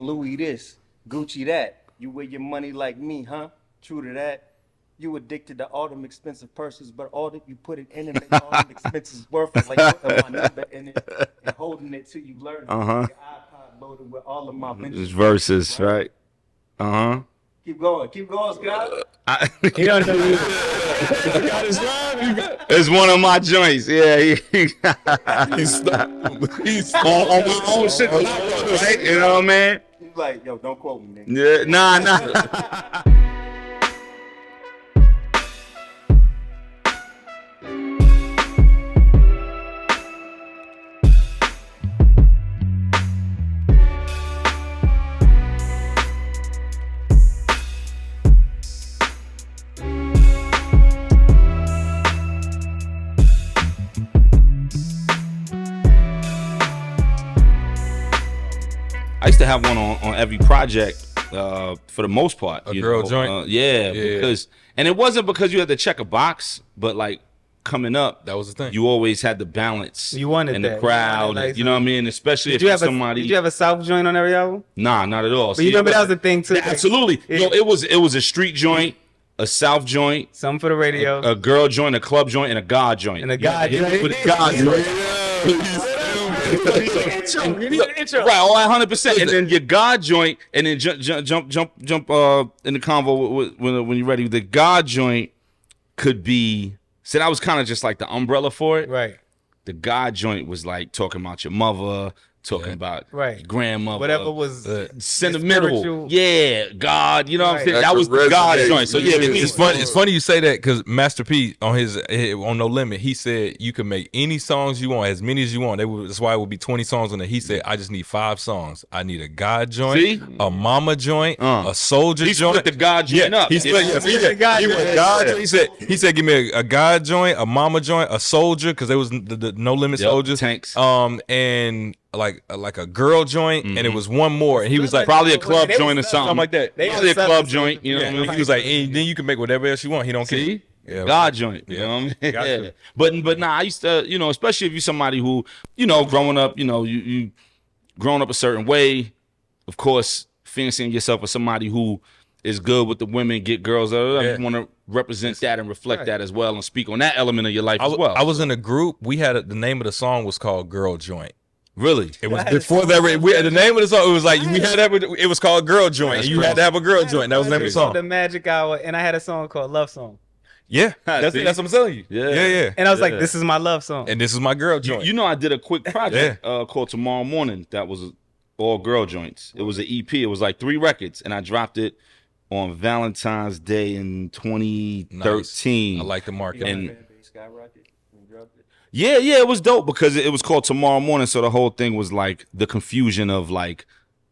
Louis this, Gucci that. You wear your money like me, huh? True to that. You addicted to all them expensive purses, but all that you put it in and make all them expenses worth it. Like putting my number in it and holding it till you learn it. Your iPod loaded with all of my It's verses, right? Keep going, Scott. He don't know you. It's one of my joints. Yeah, he's on my own shit, right? You know what I mean? He's like, yo, don't quote me, nigga. Yeah, nah. I used to have one on every project for the most part. A girl joint? Yeah, because and it wasn't because you had to check a box, but like coming up, that was the thing. You always had the balance. You wanted in that. the crowd. Nice, you know what I mean? Especially if somebody. Did you have a South joint on every album? Nah, not at all. But you remember that was the thing too. Absolutely. Yeah. No, it was a street joint, a South joint, something for the radio, a girl joint, a club joint, and a God joint. And a God joint. With a God joint. Right, all 100%, and then your God joint, and then jump in the convo when you're ready. The God joint could be. So that was kind of just like the umbrella for it. Right. The God joint was like talking about your mother, talking about your grandmother, whatever was sentimental. Yeah, God. You know what I'm saying? That was the resonate. God joint. So yeah, it's funny. It's funny you say that because Master P on his on No Limit, he said you can make any songs you want, as many as you want. That's why it would be 20 songs on there. He said I just need 5 songs. I need a God joint, a mama joint, a soldier joint. He split the God joint up. He said give me a God joint, a mama joint, a soldier because there was the No Limit soldiers, tanks, and like a girl joint, and it was one more, and he was like probably a club joint or something like that. Probably a club joint, you know. What I mean? He was like, and then you can make whatever else you want. He don't care. Yeah, God joint, you know what I mean? Yeah. But nah, I used to, you know, especially if you're somebody who, you know, growing up, you know, you growing up a certain way, of course, fancying yourself as somebody who is good with the women, get girls. You want to represent that and reflect that as well, and speak on that element of your life as well. I was in a group. We had the name of the song was called Girl Joint. Really? It was before that. The name of the song, it was like we had it was called Girl Joint. You had to have a girl joint. That was the name of the song. The Magic Hour, and I had a song called Love Song. Yeah, that's what I'm telling you. Yeah. And I was like, this is my love song, and this is my girl joint. You know, I did a quick project called Tomorrow Morning. That was all girl joints. It was an EP. It was like 3 records, and I dropped it on Valentine's Day in 2013. Nice. I like the marketing. Yeah, it was dope because it was called Tomorrow Morning, so the whole thing was like the confusion of like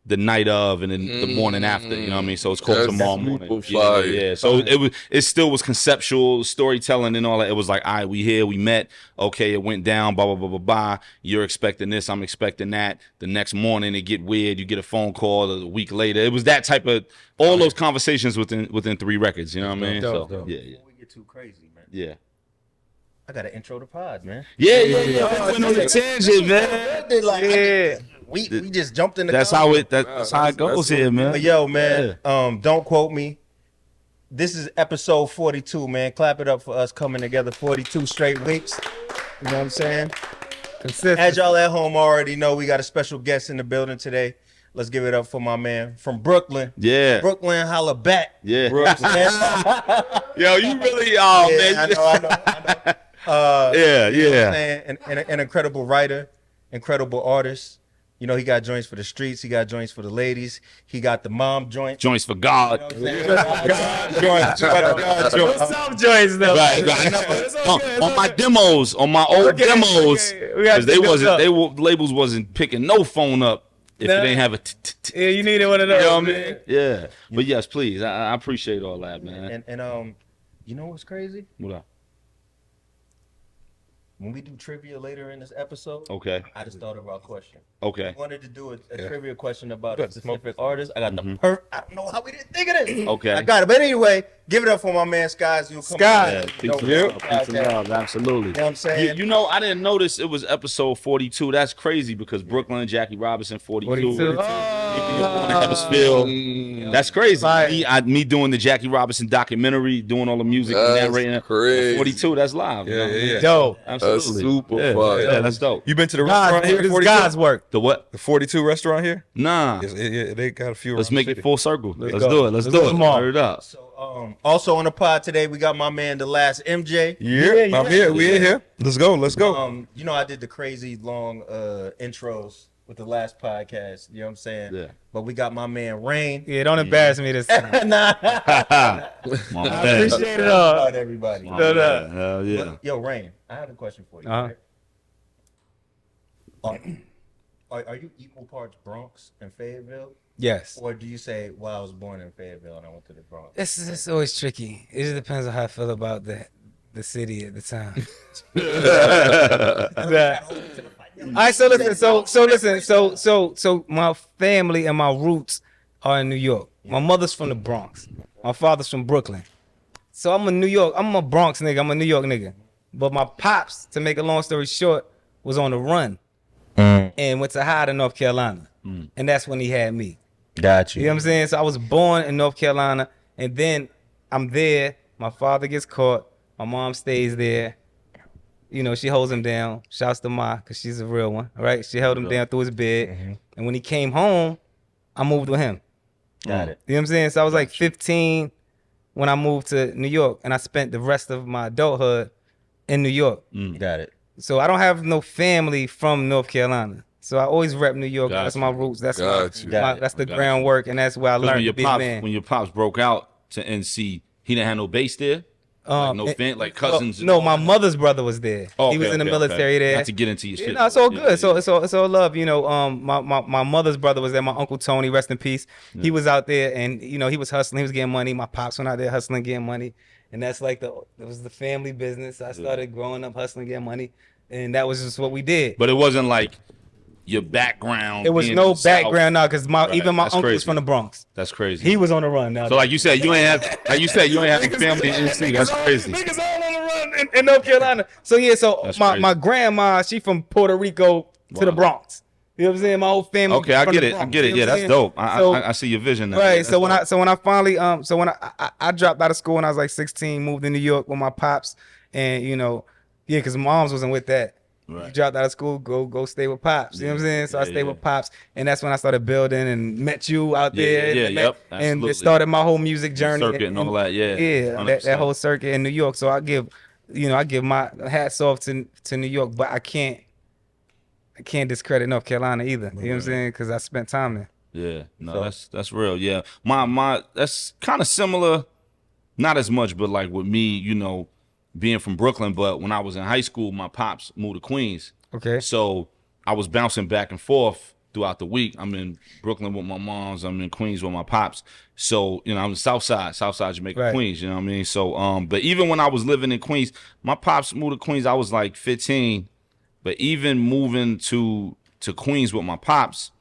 the night of and then the morning after, you know what I mean? So it's called Tomorrow Morning. Yeah. So it still was conceptual storytelling and all that. It was like, all right, we here, we met, okay, it went down, blah, blah, blah, blah, blah. You're expecting this, I'm expecting that. The next morning it get weird, you get a phone call a week later. It was that type of all those conversations within 3 records, you know what I mean? Dope. Yeah. Before we get too crazy, man. Yeah. I got to intro the pod, man. Yeah. Went on the tangent, man. We just jumped in the That's how it goes here, man. But yo, man, don't quote me. This is episode 42, man. Clap it up for us coming together 42 straight weeks. You know what I'm saying? Consistent. As y'all at home already know, we got a special guest in the building today. Let's give it up for my man from Brooklyn. Yeah. Brooklyn, holla back. Yeah. Brooklyn. Yo, you really man. I know. Yeah. You know what I'm saying? An incredible writer, incredible artist. You know, he got joints for the streets. He got joints for the ladies. He got the mom joint. Joints for God. Some joints though. Right. On my demos, on my old demos, because labels wasn't picking no phone up if it ain't have a. Yeah, you needed one of those. You know what I mean? Yeah. But yes, please. I appreciate all that, man. And you know what's crazy? What up? When we do trivia later in this episode, Okay. I just thought of our question. Okay. wanted to do a trivia question about Good. a specific artist. I got Mm-hmm. the I don't know how we didn't think of this. Okay. I got it. But anyway, give it up for my man Skyzoo. Sky. Yeah, peace and Dope love, podcast. peace and love, absolutely. You know what I'm saying? You know, I didn't notice it was episode 42. That's crazy because Brooklyn, Jackie Robinson, 42. 42. Hemisphere. That's crazy. Me doing the Jackie Robinson documentary, doing all the music and That's narrating. crazy. 42, that's live. Yeah. Dope. That's Absolutely. super fire. Yeah, that's dope. You been to the God's, restaurant here? this is 42? God's work. The what? The 42 restaurant here? Nah. They got a few. Let's around make the it city. full circle. Let's go. do it. Let's Let's do go it. tomorrow. Word up. So, also on the pod today, we got my man, the last MJ. Yeah, I'm here. We in here. Let's go. Let's go. You know, I did the crazy long intros with the last podcast. You know what I'm saying? Yeah. But we got my man Rain. Yeah, don't embarrass me this time. Nah. My I man. appreciate it all. About everybody. My No, no. man. Hell yeah. But, yo, Rain, I have a question for you. Uh-huh. Right? Are you equal parts Bronx and Fayetteville? Yes. Or do you say, well, I was born in Fayetteville and I went to the Bronx? It's always tricky. It just depends on how I feel about the city at the time. All right, so listen, so my family and my roots are in New York. My mother's from the Bronx. My father's from Brooklyn. So I'm a Bronx nigga, I'm a New York nigga. But my pops, to make a long story short, was on the run and went to hide in North Carolina. And that's when he had me. Got You know what I'm saying? So I was born in North Carolina, and then I'm there. My father gets caught. My mom stays there. You know, she holds him down. Shouts to Ma, because she's a real one, right? She held him down through his bed. And when he came home, I moved with him. Got it. You know what I'm saying? So I was like 15 when I moved to New York, and I spent the rest of my adulthood in New York. Got it. So I don't have no family from North Carolina. So I always rep New York. Got That's you. my roots. That's Got you. that's the groundwork, and that's where I learned to be a man. When your pops broke out to NC, he didn't have no base there? Like no fan, like cousins? No, my mother's brother was there. Oh, he was okay, in the okay, military okay. there. Not to get into your shit. No, it's all Yeah, good. yeah. It's all love. You know, my mother's brother was there. My uncle Tony, rest in peace. He was out there, and you know, he was hustling. He was getting money. My pops went out there hustling, getting money, and that's like it was the family business. I started growing up hustling, getting money, and that was just what we did. But it wasn't like your background. It was being no in the South. background now, because even my That's uncle was crazy. from the Bronx. That's crazy. He was on the run now. So like you said, you ain't have any family in NC. That's crazy. Niggas all on the run in North Carolina. So yeah, so That's my crazy. grandma, she from Puerto Rico to the Bronx. You know what I'm saying? My whole family. Okay, I from get the it. I Bronx. get it. You know Yeah, what I'm that's saying? dope. So- I see your vision now. Right. That's So when dope. I finally I dropped out of school when I was like 16, moved to New York with my pops, and you know, yeah, because moms wasn't with that. Right. You dropped out of school, go stay with pops. You know what I'm saying? So I Yeah, stayed yeah. with pops, and that's when I started building and met you out there. yeah, and, yep, and absolutely. it started my whole music journey. circuit and all that, yeah, Yeah, that 100%. whole circuit in New York. So I give my hats off to New York, but I can't discredit North Carolina either. You know what I'm saying? Because I spent time there. Yeah, no, that's real. Yeah, my that's kind of similar, not as much, but like with me, you know, being from Brooklyn. But when I was in high school, my pops moved to Queens, Okay. so I was bouncing back and forth throughout the week. I'm in Brooklyn with my moms. I'm in Queens with my pops. So you know, I'm South Side Jamaica, Right. Queens. You know what I mean? So but even when I was living in Queens, my pops moved to Queens. I was like 15, but even moving to Queens with my pops,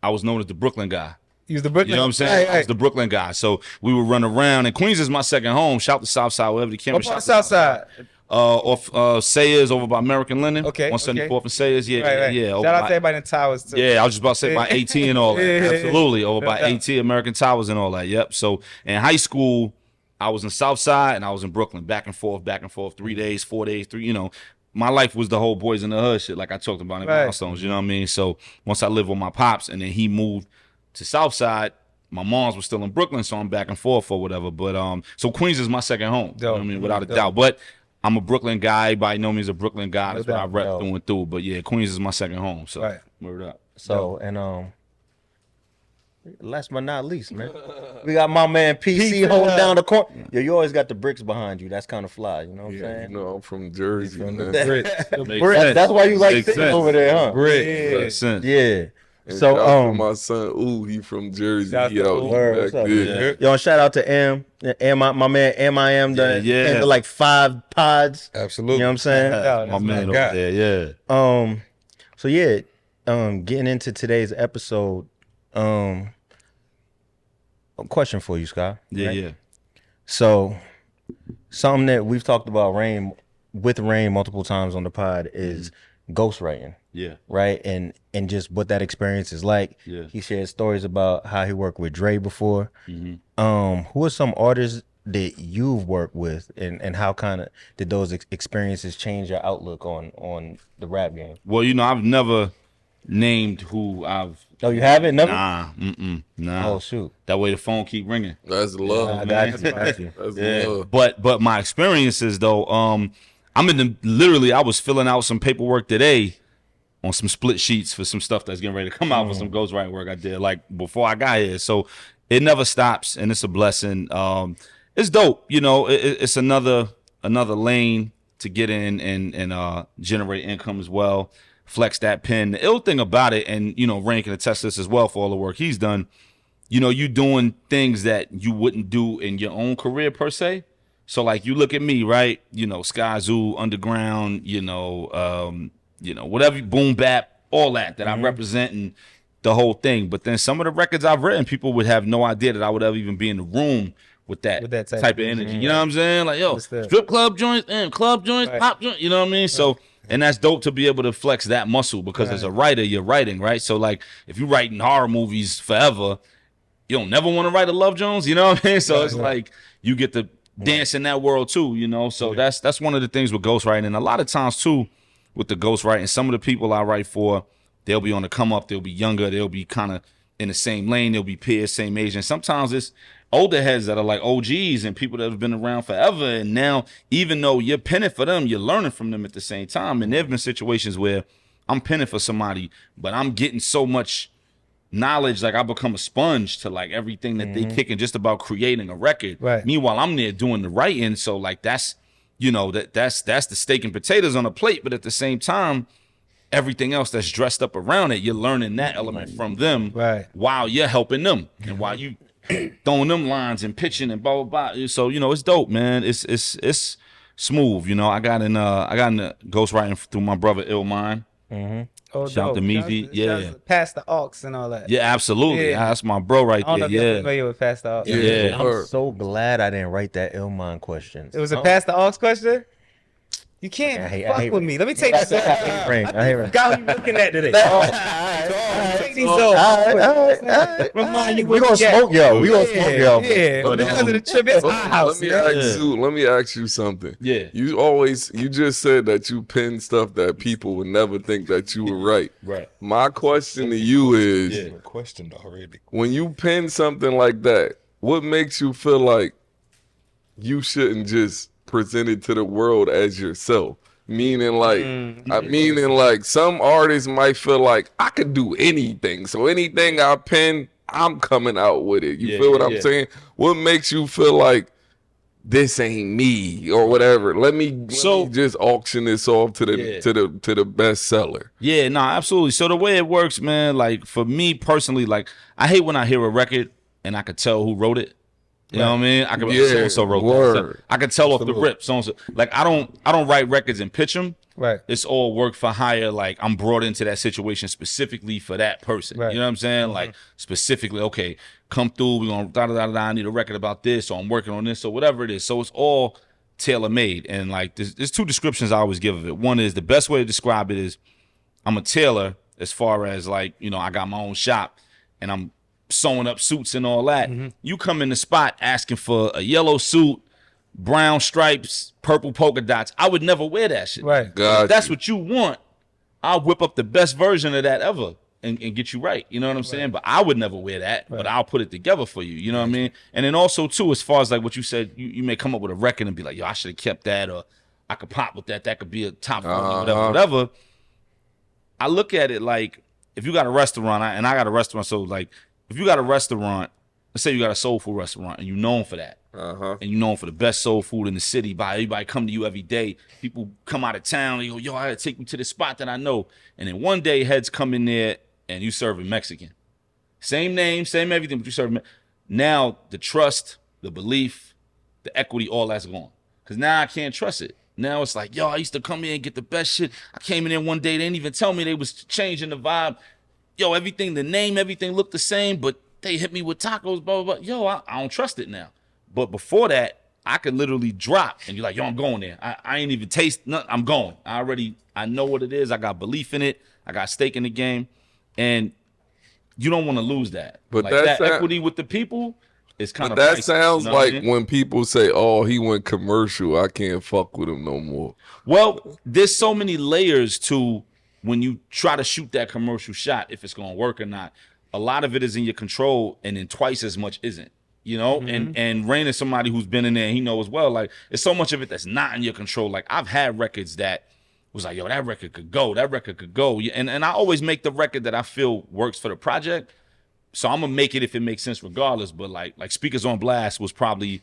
I was known as the Brooklyn guy. You was the Brooklyn. You know what I'm saying? I Hey, was the Brooklyn guy. So we would run around, and Queens is my second home. Shout to Southside, wherever the camera. What part of South Side? Off Sayers over by American Linen. Okay, 174th and Sayers. Yeah, Right. yeah. Shout over out by- to everybody in the towers too. yeah, I was just about to say by AT and all that. Yeah. Absolutely. Over by Yeah. AT, American Towers and all that. Yep. So in high school, I was in Southside and I was in Brooklyn, back and forth, 3 days, 4 days, you know. My life was the whole Boys in the Hood shit, like I talked about in Right. Milestones, you know what I mean? So once I lived with my pops and then he moved to Southside, my mom's was still in Brooklyn, so I'm back and forth or whatever. But so Queens is my second home. You know what I mean? Without a doubt. But I'm a Brooklyn guy. By no means a Brooklyn guy. That's what I rep through and through. But yeah, Queens is my second home. So Right. word up. So, and last but not least, man, we got my man PC holding down the corner. Yo, you always got the bricks behind you. That's kind of fly. You know what I'm You saying? know, I'm from Jersey, man. That's why you like Makes sitting sense. over there, huh? Makes sense. Yeah. And So, shout out to my son, he from Jersey. Shout He out to out Ooh. Word, back what's up, there. Yo, and shout out to M, my man M.I.M. Yeah, yeah. came to like 5 pods. Absolutely. You know what I'm saying? Yeah, My that's man my over guy. there, yeah. So yeah, getting into today's episode, a question for you, Sky. Yeah, right? yeah. So, something that we've talked about with Rain multiple times on the pod is ghostwriting. Yeah. Right, and just what that experience is like. Yeah. He shared stories about how he worked with Dre before. Mm-hmm. Who are some artists that you've worked with, and how kind of did those experiences change your outlook on the rap game? Well, I've never named who I've. Oh, you haven't? Never? Nah. Oh, shoot. That way the phone keep ringing. That's love. I man. got you. That's Yeah. love. But my experiences though, I was filling out some paperwork today on some split sheets for some stuff that's getting ready to come out for some ghostwriting work I did like before I got here. So it never stops, and it's a blessing. It's dope, it's another lane to get in and generate income as well. Flex that pen. The ill thing about it, and Rain can attest this as well for all the work he's done. You doing things that you wouldn't do in your own career per se. So like you look at me, right? Skyzoo, Underground, whatever, boom bap, all that I represent and the whole thing. But then some of the records I've written, people would have no idea that I would ever even be in the room with that type of energy. You know what I'm saying? Like, yo, strip club joints and club joints, pop joints, you know what I mean? So, and that's dope to be able to flex that muscle because as a writer, you're writing, right? So like if you're writing horror movies forever, you don't never want to write a Love Jones, you know what I mean? So it's like you get to dance in that world too, So that's one of the things with ghostwriting. And a lot of times too, with the ghostwriting, some of the people I write for, they'll be on the come up, they'll be younger, they'll be kind of in the same lane, they'll be peers, same age. And sometimes it's older heads that are like OGs and people that have been around forever. And now, even though you're penning for them, you're learning from them at the same time. And there have been situations where I'm penning for somebody, but I'm getting so much knowledge, like I become a sponge to like everything that they kicking just about creating a record. Right. Meanwhile, I'm there doing the writing. So like that's that's the steak and potatoes on a plate, but at the same time, everything else that's dressed up around it, you're learning that element from them while you're helping them and while you throwing them lines and pitching and blah blah blah. So it's dope, man. It's smooth. I got in the ghostwriting through my brother Illmind. Oh, Shout out to Meezy. Yeah. Past the aux and all that. Yeah, absolutely. Yeah. That's my bro right I don't know there. if you're Yeah. familiar with past the aux. Yeah. I'm so glad I didn't write that Illmind question. It was a past the aux question? You can't I hate fuck with me. Let me take that. I hate Rain. Forgot who you looking at today. Take these All right. Remind you We what gonna you got. smoke y'all. We gonna smoke y'all. Yeah, But, because of the trip, it's our house. Let me ask you something. Yeah. You just said that you pen stuff that people would never think that you would write. Right. My question to you is, Questioned already. when you pen something like that, what makes you feel like you shouldn't just present it to the world as yourself? Meaning like some artists might feel like I could do anything. So anything I pen, I'm coming out with it. You feel what I'm saying? What makes you feel like this ain't me or whatever? Let me just auction this off to the best seller. Yeah, no, absolutely. So the way it works, man, like for me personally, like I hate when I hear a record and I could tell who wrote it. You know what I mean? I could be so wrote that. I could tell off the rip. So like I don't write records and pitch them. Right. It's all work for hire. Like I'm brought into that situation specifically for that person. Right. You know what I'm saying? Like specifically, okay, come through. We're gonna I need a record about this, or I'm working on this, or whatever it is. So it's all tailor made. And like there's two descriptions I always give of it. One is the best way to describe it is I'm a tailor as far as like I got my own shop and I'm sewing up suits and all that. You come in the spot asking for a yellow suit, brown stripes, purple polka dots. I would never wear that shit. Right. If that's what you want, I'll whip up the best version of that ever and get you right. You know what I'm saying? But I would never wear that, but I'll put it together for you. You know what I mean? And then also too, as far as like what you said, you may come up with a record and be like, yo, I should have kept that, or I could pop with that. That could be a top 40, whatever. I look at it like if you got a restaurant, and I got a restaurant, so like if you got a restaurant, let's say you got a soul food restaurant and you're known for that. And you're known for the best soul food in the city. Everybody come to you every day. People come out of town. They go, yo, I gotta take you to this spot that I know. And then one day heads come in there and you serving Mexican. Same name, same everything, but you serving. Now the trust, the belief, the equity, all that's gone. Because now I can't trust it. Now it's like, yo, I used to come here and get the best shit. I came in there one day, they didn't even tell me they was changing the vibe. Yo, everything, the name, everything looked the same, but they hit me with tacos, blah, blah, blah. Yo, I don't trust it now. But before that, I could literally drop and you're like, yo, I'm going there. I ain't even taste nothing. I'm going. I know what it is. I got belief in it. I got stake in the game. And you don't want to lose that. But like that equity with the people is kind of that priceless, sounds you know what like I mean? when people say, oh, he went commercial, I can't fuck with him no more. Well, there's so many layers to when you try to shoot that commercial shot, if it's going to work or not. A lot of it is in your control, and then twice as much isn't. You know, and Rain is somebody who's been in there, and he knows as well. Like, it's so much of it that's not in your control. Like, I've had records that was like, yo, that record could go. That record could go. And I always make the record that I feel works for the project. So I'm gonna make it if it makes sense regardless. But like Speakers on Blast was probably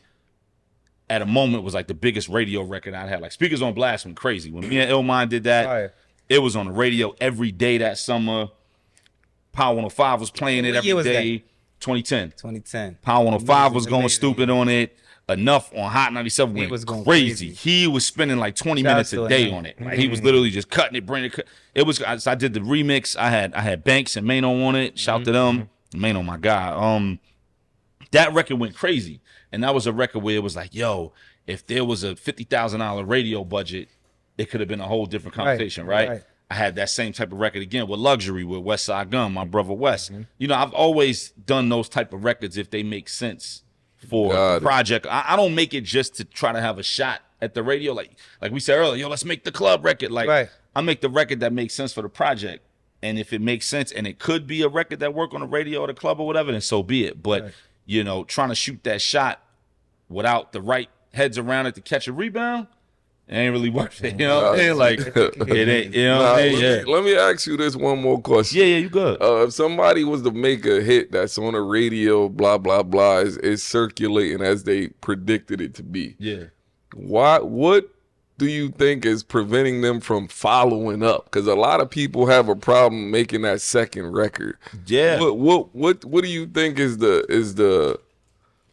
at a moment was like the biggest radio record I'd had. Like Speakers on Blast went crazy. When me and Illmind did that, it was on the radio every day that summer. Power 105 was playing it every day. 2010. Power 105 was going stupid on it. Enough on Hot 97 went crazy. He was spending like 20 minutes a day on it. Like, he was literally just cutting it, bringing it. It was. So I did the remix. I had Banks and Mano on it. Shout to them. Mano, my guy. That record went crazy, and that was a record where it was like, yo, if there was a $50,000 radio budget, it could have been a whole different conversation, right? I had that same type of record again with Luxury with West Side Gun, my brother West. You know, I've always done those type of records if they make sense for the project. I don't make it just to try to have a shot at the radio. Like we said earlier, yo, let's make the club record. Like I make the record that makes sense for the project. And if it makes sense and it could be a record that work on the radio or the club or whatever, then so be it. But, you know, trying to shoot that shot without the right heads around it to catch a rebound, it ain't really worth it, you know what I mean? Like, it ain't, you know what I mean? Let me ask you this one more question. Yeah, you good. If somebody was to make a hit that's on the radio, blah, blah, blah, is circulating as they predicted it to be. Yeah. What do you think is preventing them from following up? Because a lot of people have a problem making that second record. Yeah. What do you think is the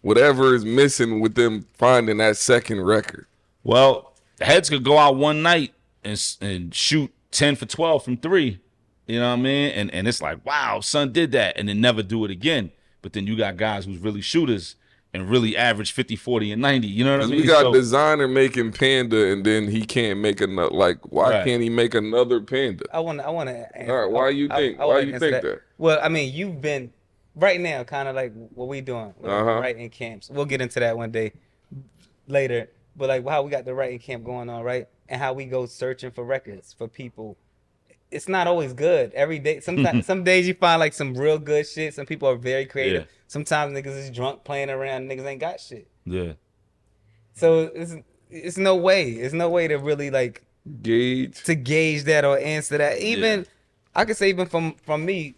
whatever is missing with them finding that second record? Well, the heads could go out one night and shoot 10 for 12 from 3. You know what I mean? And it's like, wow, son did that, and then never do it again. But then you got guys who's really shooters and really average 50, 40, and 90. You know what I mean? We got Designer making Panda, and then he can't make another. Like, why can't he make another Panda? I want to. All right, why you think that? Well, I mean, you've been right now, kind of like what we doing, writing camps. We'll get into that one day later. But like how we got the writing camp going on, right? And how we go searching for records for people. It's not always good. Every day, sometimes some days you find like some real good shit. Some people are very creative. Yeah. Sometimes niggas is drunk playing around. Niggas ain't got shit. Yeah. So it's no way. It's no way to really like gauge that or answer that. Even I could say even from me,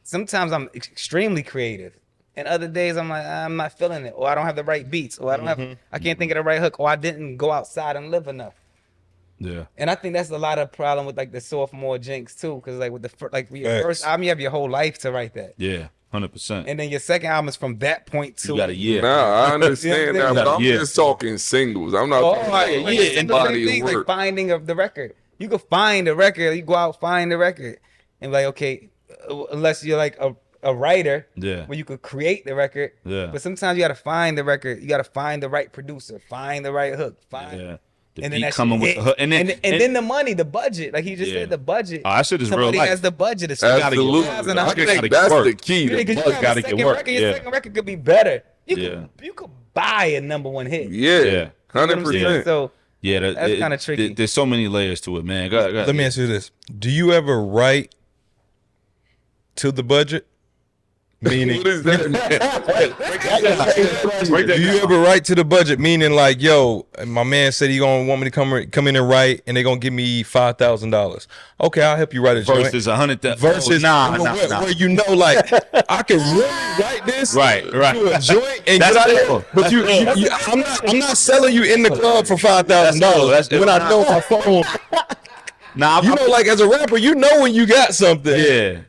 sometimes I'm extremely creative. And other days I'm like, I'm not feeling it, or I don't have the right beats, or I don't have, I can't think of the right hook, or I didn't go outside and live enough. Yeah. And I think that's a lot of problem with like the sophomore jinx too, because like with the your first album, you have your whole life to write that. Yeah, 100%. And then your second album is from that point to. You got a year. Nah, I understand that, but I'm just talking singles. I'm not talking and body of work. Like finding of the record. You can find a record. You go out find the record, and be like, okay, unless you're like a writer, where you could create the record. Yeah. But sometimes you gotta find the record. You gotta find the right producer, find the right hook, find. The and then coming with the hook, and then the money, the budget. Like he just said, the budget. Oh, that shit is real life. Somebody has the budget. Absolutely. I think that's the key. The budget gotta get work. Your second record could be better. You could buy a #1 hit. Yeah, 100%. So that's kind of tricky. There's so many layers to it, man. Go ahead. Let me ask you this: do you ever write to the budget? Meaning, what is that? Do you ever write to the budget? Meaning, like, yo, my man said he gonna want me to come in and write, and they gonna give me $5,000. Okay, I'll help you write a joint. Versus 100,000. Versus where you know, like, I can really write this. Right. To a joint and get out of it. But I'm not selling you in the club for $5,000 when I know my phone. Nah, you know, like as a rapper, you know when you got something. Yeah.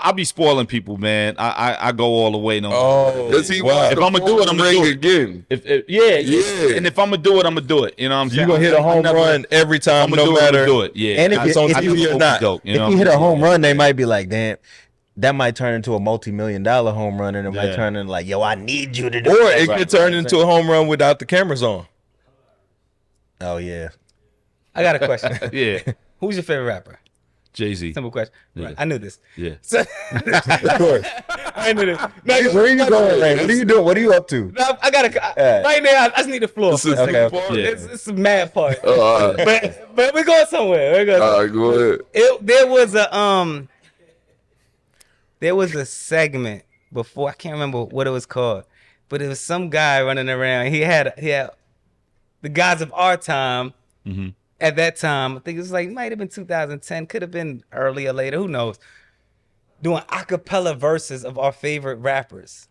I be spoiling people, man. I go all the way. No, Does he Wow. want If the I'ma do it, phone I'ma ring do it. again? Yeah. And if I'm gonna do it, I'm gonna do it. You know what I'm saying? You gonna hit a home run every time, I'm gonna no do it, matter. I'ma do it. Yeah. And if It's on if TV you- or not. Dope, you know if what you I'm hit a saying? home run, they might be like, damn, that might turn into a multi-million-dollar home run, and it might Yeah. turn into like, yo, I need you to do Or that. it could turn into a home run without the cameras on. Oh yeah. I got a question. Yeah. Who's your favorite rapper? Jay-Z. Simple question. Yeah. Right, I knew this. Yeah. So, Of course. I knew this. Where are you going, Ray? What are you doing? What are you up to? No, I got to right now. I just need the floor. This is Okay. the part. Yeah. It's a mad part. All right. But we're going somewhere. We're going All right, go ahead. There was a segment before, I can't remember what it was called, but it was some guy running around. He had the guys of our time. At that time, I think it was like, might have been 2010, could have been earlier, later, who knows? Doing a cappella verses of our favorite rappers.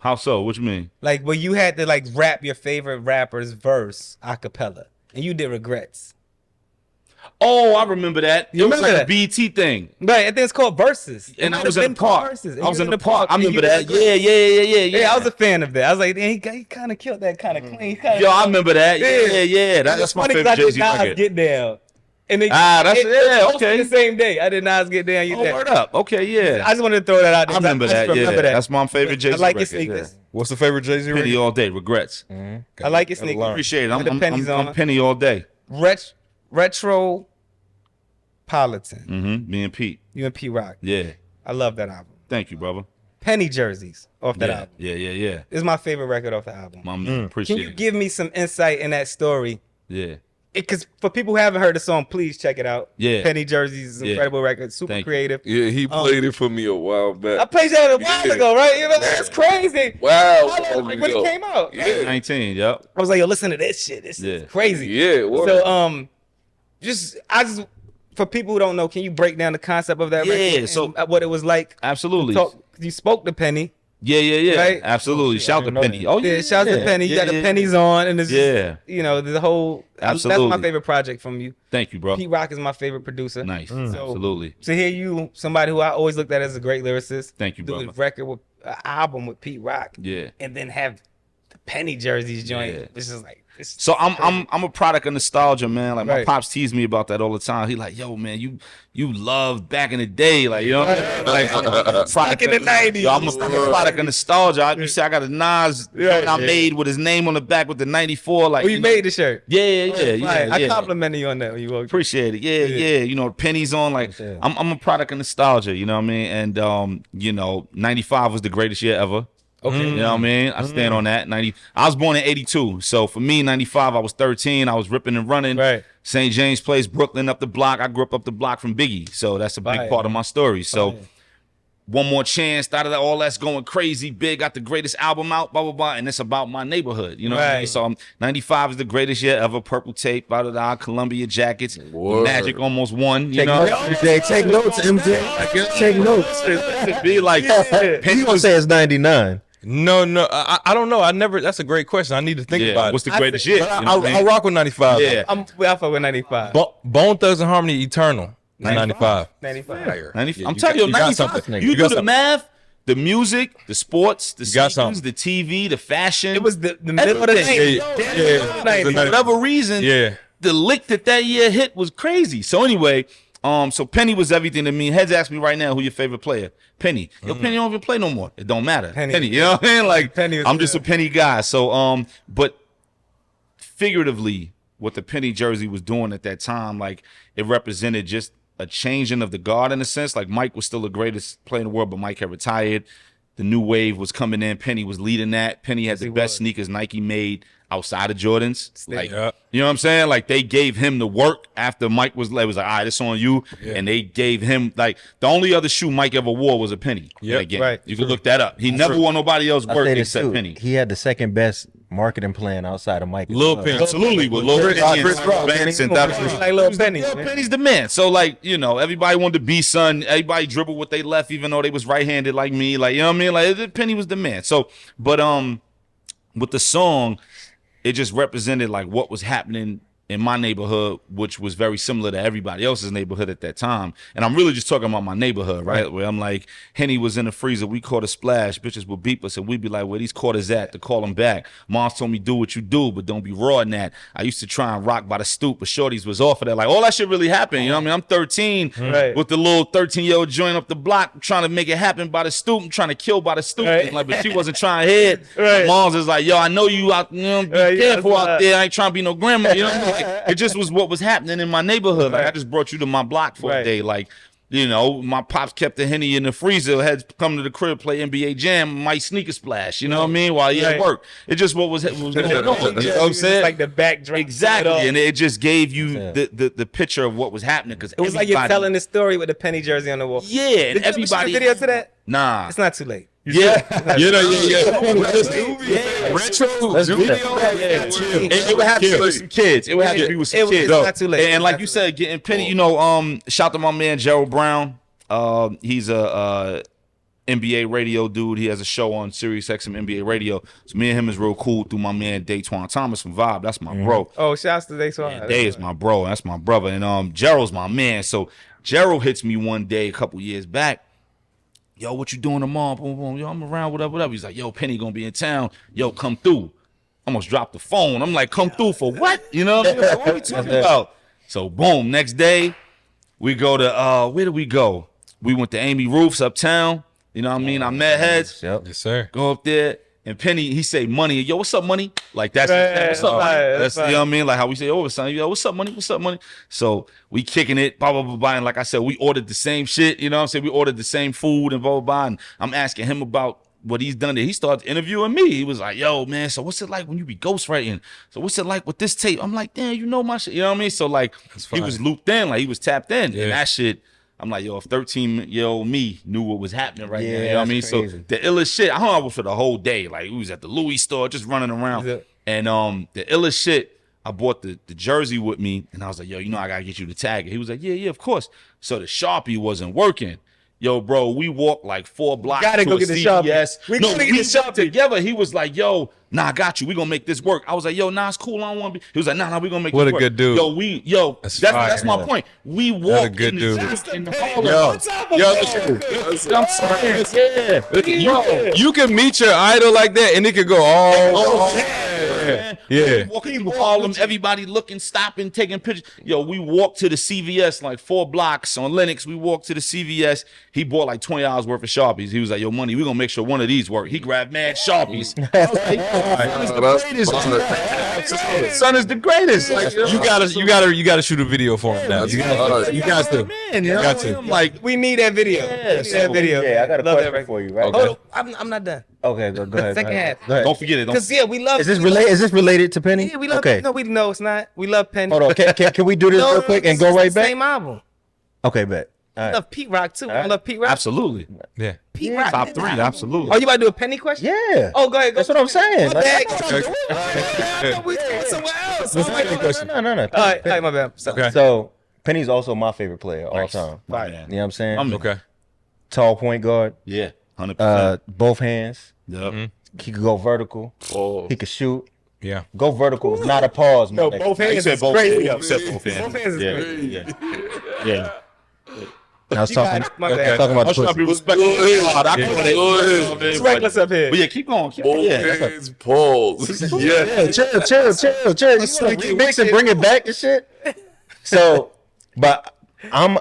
How so? What you mean? Like where you had to like rap your favorite rapper's verse a cappella, and you did Regrets. Oh, I remember that. You It was remember like that? a BT thing. Right, I think it's called Verses. It And I might was have in the been called park. Verses. I was You in the park. I and you remember did that. Regrets. Yeah. Yeah, I was a fan of that. I was like, he kind of killed that kind of clean. Yo, I remember that. Yeah. That's It's my funny 'cause favorite I did Jay-Z Nas record. Get Down. And they, That's- yeah, posted okay. the same day. I did Nas Get Down. You Oh, did. word up. Okay, yeah. I just wanted to throw that out there. I remember just that. Yeah, that's my favorite Jay-Z I like your record. sneakers. What's the favorite Jay-Z Penny record? all day. Regrets. I like your Gotta sneakers. learn. Appreciate it. With the pennies I'm on. Penny all day. Retropolitan. Me and Pete. You and P Rock. Yeah. I love that album. Thank you, brother. Penny jerseys off that Yeah. album. Yeah. This is my favorite record off the album. Mom, appreciate Can you it. give me some insight in that story? Yeah. Because for people who haven't heard the song, please check it out. Yeah. Penny Jerseys is an Yeah. incredible record, super Thank you. creative. Yeah, he played it for me a while I back. played that a while Yeah. ago, right? You know, that's crazy. Wow. Like when it came out. Yeah. 19, yep. I was like, yo, listen to this shit. This Yeah. is crazy. Yeah. What? So for people who don't know, can you break down the concept of that Yeah, record? so- and what it was like? Absolutely. You spoke to Penny. Yeah. Right? Absolutely. Shout to know Penny. that. Oh, Yeah, shouts to Penny. You got the pennies on, and it's Yeah. just, you know, the whole. That's Absolutely. my favorite project from you. Thank you, bro. Pete Rock is my favorite producer. Nice. So- Absolutely. To hear you, somebody who I always looked at as a great lyricist, Thank you, do brother. a record with an album with Pete Rock, Yeah. and then have the Penny Jerseys joint. Yeah. It's just like it's So I'm a product of nostalgia, man. Like my Right. pops tease me about that all the time. He like, yo, man, you loved back in the day, like you know, like Back in the 90s. Yo, I'm a product of nostalgia. You say I got a Nas Right. I made with his name on the back with the '94, like Oh, you made the shirt. yeah. I complimented you on that when you walked. Appreciate it. Yeah. You know, pennies on. Like I'm a product of nostalgia. You know what I mean? And you know, '95 was the greatest year ever. Okay. You know what I mean? I stand on that. I was born in '82, so for me, '95, I was 13. I was ripping and running. Right. St. James Place, Brooklyn, up the block. I grew up the block from Biggie, so that's a big Fire. part of my story. So, one more chance. Started all that's going crazy big. Got the greatest album out. Blah blah blah, and it's about my neighborhood. You know what I mean? Right. So, '95 is the greatest year ever. Purple Tape, out of the Columbia Jackets. Word. Magic almost won. You Take know, notes, MJ. Take notes, MJ. Take notes. to be like You gonna say it's 99? No, I don't know. I never. That's a great question. I need to think yeah. about What's it. the greatest year? But You know what I I mean? rock with 95. Yeah. I fuck with 95. Bone Thugs and Harmony, Eternal. 95. 95. Fire. 90, Yeah, I'm you telling got- you, got 95. something. You You do got the something. math, the music, the sports, the got sneakers, something. the TV, the fashion. It was the middle of the Everything. night. Yeah. For whatever reason, Yeah. the lick that year hit was crazy. So anyway, so Penny was everything to me. Heads ask me right now who your favorite player. Penny. Yo, Penny don't even play no more. It don't matter. Penny. You know what I mean? Like Penny was I'm just a good. Penny guy. So but figuratively, what the Penny jersey was doing at that time, like it represented just a changing of the guard in a sense. Like Mike was still the greatest player in the world, but Mike had retired. The new wave was coming in. Penny was leading that. Penny had the he best was. sneakers Nike made outside of Jordans. Like, Yeah. you know what I'm saying? Like they gave him the work after Mike was like, all right, it's on you. Yeah. And they gave him like the only other shoe Mike ever wore was a Penny. Yep. Again, Right. you can look that up. He never wore nobody else I work say this except too. Penny. He had the second best marketing plan outside of Mike. as Lil well. Penny. Absolutely, with Lil Chris Penny Rock, and Banks and that. Like Lil Penny. Yeah, Penny's the man. So like, you know, everybody wanted to be son. Everybody dribbled with they left, even though they was right-handed like me. Like, you know what I mean? Like Penny was the man. So, but with the song, it just represented like what was happening in my neighborhood, which was very similar to everybody else's neighborhood at that time. And I'm really just talking about my neighborhood, right? Where I'm like, Henny was in the freezer, we caught a splash, bitches would beep us, and we'd be like, where these quarters at to call them back. Moms told me, do what you do, but don't be raw in that. I used to try and rock by the stoop, but shorties was off of that. Like, all that shit really happened. You know what I mean? I'm 13 with the little 13-year-old joint up the block, trying to make it happen by the stoop. I'm trying to kill by the stoop. And like, but she wasn't trying to hit. Moms is like, yo, I know you out, you know, be careful out there. I ain't trying to be no grandma. You know what I mean? Like, it just was what was happening in my neighborhood. Like, I just brought you to my block for a day. Like, you know, my pops kept the Henny in the freezer, had to come to the crib, play NBA Jam, might sneak a splash, you know what I mean, while he at work. It just what was going on. You know what I'm saying? Like the backdrop. Exactly. And it just gave you the picture of what was happening. Because it was like you're telling the story with the Penny jersey on the wall. Yeah. Did And you ever shoot a video to that? Nah. It's not too late. Yeah. Yeah. Let's do that. It would have to be with some kids. It would have to be with some kids. It's not too late. And like you said, getting Penny, you know, shout to my man Gerald Brown. He's a NBA radio dude. He has a show on Sirius XM NBA radio. So me and him is real cool through my man Daytwan Thomas from Vibe. That's my bro. Oh, shouts to Daytwan. Yeah, Day is my bro. That's my brother. And Gerald's my man. So Gerald hits me one day a couple years back. Yo, what you doing tomorrow? Boom, boom. Yo, I'm around, whatever. He's like, yo, Penny gonna be in town. Yo, come through. Almost dropped the phone. I'm like, come through for what? You know what I mean? Like, what are we talking about? So boom, next day, we go to where did we go? We went to Amy Roof's uptown. You know what I mean? I met heads. Yep. Yes, sir. Go up there. And Penny, he say money. Yo, what's up, money? Like that's what's up, money? That's you know what I mean? Like how we say, oh, son, yo, what's up, money? What's up, money? So we kicking it, blah, blah, blah, blah. And like I said, we ordered the same shit, you know what I'm saying? We ordered the same food and blah, blah, blah. And I'm asking him about what he's done there. He started interviewing me. He was like, yo, man, so what's it like when you be ghostwriting? So what's it like with this tape? I'm like, damn, you know my shit. You know what I mean? So like he was looped in, like he was tapped in. Yeah. And that shit, I'm like, yo, if 13-year-old me knew what was happening right now, you know what I mean? crazy. So the illest shit, I hung out for the whole day. Like, we was at the Louis store, just running around. Yeah. And the illest shit, I bought the jersey with me, and I was like, yo, you know I gotta get you to tag it. He was like, yeah, of course. So the Sharpie wasn't working. Yo, bro, we walked like 4 blocks Gotta to go a get the CVS. Sharpie. We gotta get the jumped Sharpie. together. He was like, yo, nah, I got you. We gonna make this work. I was like, yo, nah, it's cool. I don't want to be. He was like, nah, we gonna make What this a work. good dude. That's fire. my point. We walked good in dude. the I'm saying, You can meet your idol like that, and it could go all. Yeah. Walking through Harlem, everybody looking, stopping, taking pictures. Yo, we walked to the CVS, like 4 blocks on Lenox. We walked to the CVS. He bought like $20 worth of Sharpies. He was like, yo, money, we gonna make sure one of these work. He grabbed mad Sharpies. Son is the greatest. Like, You gotta shoot a video for him now. You got to. man, you know? Got to. I'm like, We need that video. We need that video. Yeah, I got a Love that question record. for you, right? Oh, I'm not done. Okay, go ahead. Second half. Go ahead. don't forget it. Don't Because we love. Is this related to Penny? Yeah, we love. Okay. No, it's not. We love Penny. Hold on. Can we do this real quick and go right back? Same album. Okay, bet. All I right. love Pete Rock too. I All right. love Pete Rock. Absolutely. Yeah. Pete Rock. Top 3, absolutely. Oh, you about to do a Penny question? Yeah. Oh, go ahead. That's what I'm saying. My bad. Okay. We going somewhere else. What's the second question? No. All right, my bad. So, Okay. So Penny's also my favorite player all Nice. time. Fire. You know what I'm saying? Okay. Tall point guard, Yeah, 100%. both hands. Yep. He could go vertical. Oh, He could shoot. Yeah. Go vertical is not a pause, man. both You hands said is both. crazy. Yeah, said both hands. Both hands is Yeah, crazy. yeah. I was talking, My bad. talking about I was the trying to be pussy. respectful. I Go ahead. It's reckless up here. But yeah, keep going. Keep both going. Yeah. hands, pause. Yeah. Chill. You remix and bring it back and shit. So, but I'm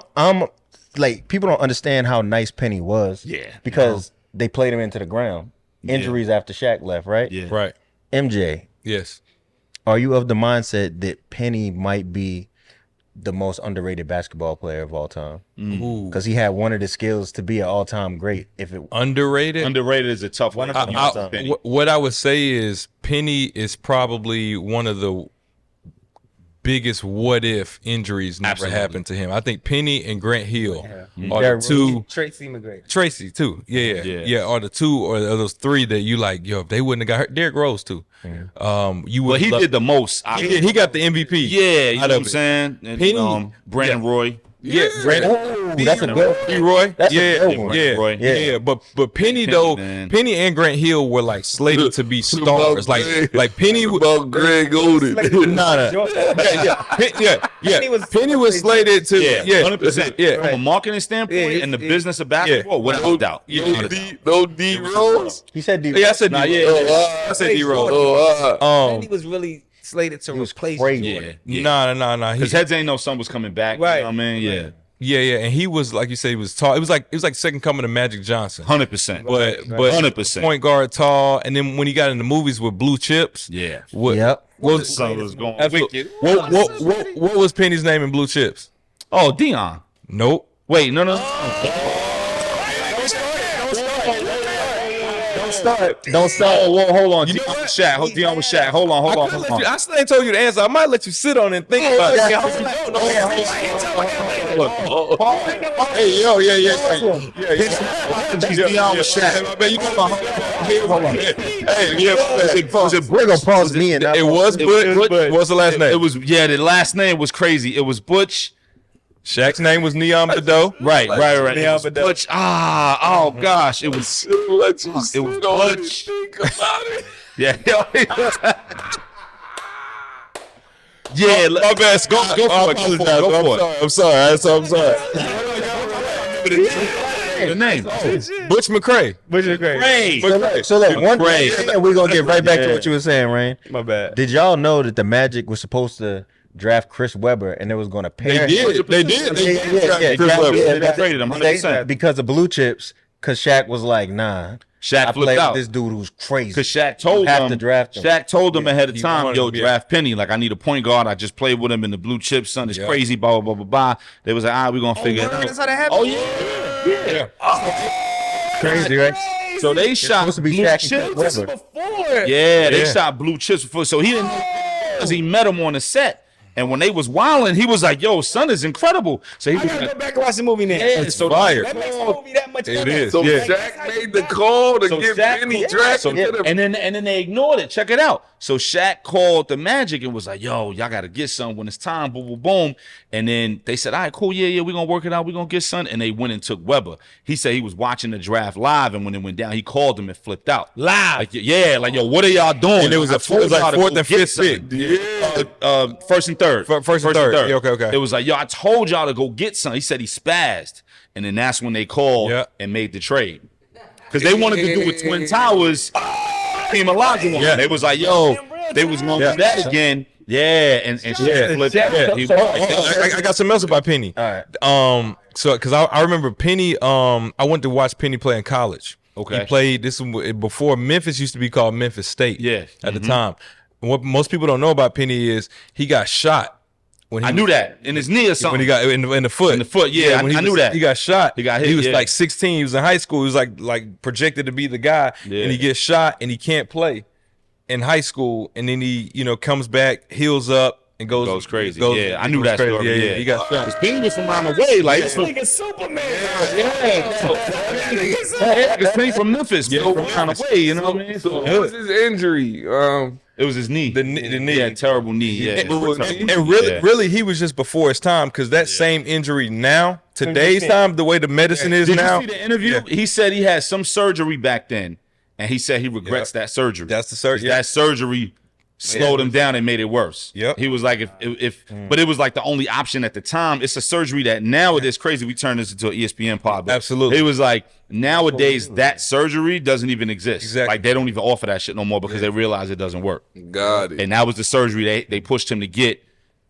like, people don't understand how nice Penny was. Yeah. Because they played him into the ground. Injuries after Shaq left, right? Yeah. Right. MJ, Yes. are you of the mindset that Penny might be the most underrated basketball player of all time? Ooh. Because he had one of the skills to be an all-time great. If it Underrated. Underrated is a tough one. What I would say is Penny is probably one of the biggest what if injuries never Absolutely. happened to him. I think Penny and Grant Hill are Derrick the two. Tracy McGrady. Tracy too. Yeah. Yeah. Are the two or those 3 that you like, yo, if they wouldn't have got hurt. Derrick Rose too. You Well, would he did the most. he got the MVP. Yeah, you know out what of I'm it. saying? And, Penny- Brandon Roy. Grant. Oh, that's a good one. Leroy. That's a yeah, good one. Roy. Yeah. But Penny though, man. Penny and Grant Hill were like slated to be stars. Like Penny about Greg Oden. Penny was slated to 100%. Yeah. From a marketing standpoint and the business of basketball, without doubt. No D Rose. He said D. Yeah, I said D. I said D Rose. Penny was really slated to replace crazy. Jordan. Nah. Because Heads ain't no son was coming back. Right. You know what I mean? Yeah, and he was like you said, he was tall. It was like second coming to Magic Johnson. 100%. But 100%. point guard tall, and then when he got in the movies with Blue Chips, Yeah. Yep. what was, Son was going absolutely- wicked. what was Penny's name in Blue Chips? Oh, Dion. Nope. Wait, no. Don't start. Oh, well, hold on. You know Dion what? was Shaq. Dion was Shaq. Hold on. I still ain't told you the answer. I might let you sit on it and think about it. Hey, yo, yeah. Dion was Shaq. Was it We're gonna pause me and It was Butch. What's the last name? It was the last name was crazy. It was Butch. Shaq's name was Neon Bedeau. Right. It Neon was Bedeau. Butch. Oh gosh, it was. Let you It was sit on it and Butch. think about it. Yeah. Yeah. My bad. Go for it. Go for it. I'm sorry. The name. Butch McRae. Which is great. Ray. So look, one Great. thing, and we're gonna get right back to what you were saying, Rain. My bad. Did y'all know that the Magic was supposed to draft Chris Webber and they was gonna pair him? They did. Yeah, Chris Webber. yeah, They traded him 100%. because of Blue Chips. Because Shaq was like, nah, Shaq I flipped played out. with this dude who's crazy. Because Shaq told have him, to draft him. Shaq told him ahead of He time, wanted yo, him, yeah. draft Penny. Like, I need a point guard. I just played with him in the Blue Chip, son. It's crazy, blah, blah, blah, blah. They was like, all right, we're going to figure it out. That's how that happened. Oh, yeah. Crazy, right? So they shot supposed to be Blue Shaq and Chips. Webber. Yeah, they Yeah. shot Blue Chips before. So he didn't know because he met him on the set. And when they was wilding, he was like, yo, son is incredible. So he I was gotta like, go back and watch the movie now. yeah, so fire. That makes the movie that much better. is. So Yeah. Shaq made the call to So get Shaq Penny called- drafted so- to the and then they ignored it. Check it out. So Shaq called the Magic and was like, yo, y'all got to get some when it's time. Boom, boom, boom. And then they said, all right, cool. Yeah, we're going to work it out. We're going to get some. And they went and took Weber. He said he was watching the draft live. And when it went down, he called him and flipped out. Live. Like, yeah, like, yo, what are y'all doing? And it was I a told it was like y'all to fourth go and get fifth something. pick. First and third. First and third. Yeah, okay. It was like, yo, I told y'all to go get some. He said he spazzed. And then that's when they called Yeah. and made the trade. Because they wanted to do with Twin Towers. Team Olajuwon. Yeah. They was like, yo, they was going to do that again. Yeah, and Shaq flipped out. He- I got something else about Penny. All right. So because I remember Penny, I went to watch Penny play in college. Okay. He played this was before Memphis used to be called Memphis State. Yeah. At the time, what most people don't know about Penny is he got shot when he I knew that. In his knee or something. when he got in the foot. In the foot, yeah, when I he knew was- that. He got shot. He got hit, He was yeah. like 16. He was in high school. He was like projected to be the guy, Yeah. and he gets shot and he can't play in high school. And then he comes back, heals up, and goes crazy. Yeah, I knew that crazy. story. Yeah, he got shot. Because Penny was from around the way. Like, This nigga Superman. because Penny from Memphis. Yeah, from around the way, you know what I mean? So what was his injury? It was his knee. The knee. Yeah, terrible knee. Yeah. And really, he was just before his time because that same injury now, today's time, the way the medicine is Did now. you see the interview? Yeah. He said he had some surgery back then, and he said he regrets that surgery. That's the surgery. That surgery slowed him down and made it worse. Yep. He was like, but it was like the only option at the time. It's a surgery that now it is crazy. We turn this into an ESPN pod. But Absolutely. It was like nowadays that surgery doesn't even exist. Exactly. Like they don't even offer that shit no more because they realize it doesn't work. Got it. And that was the surgery they pushed him to get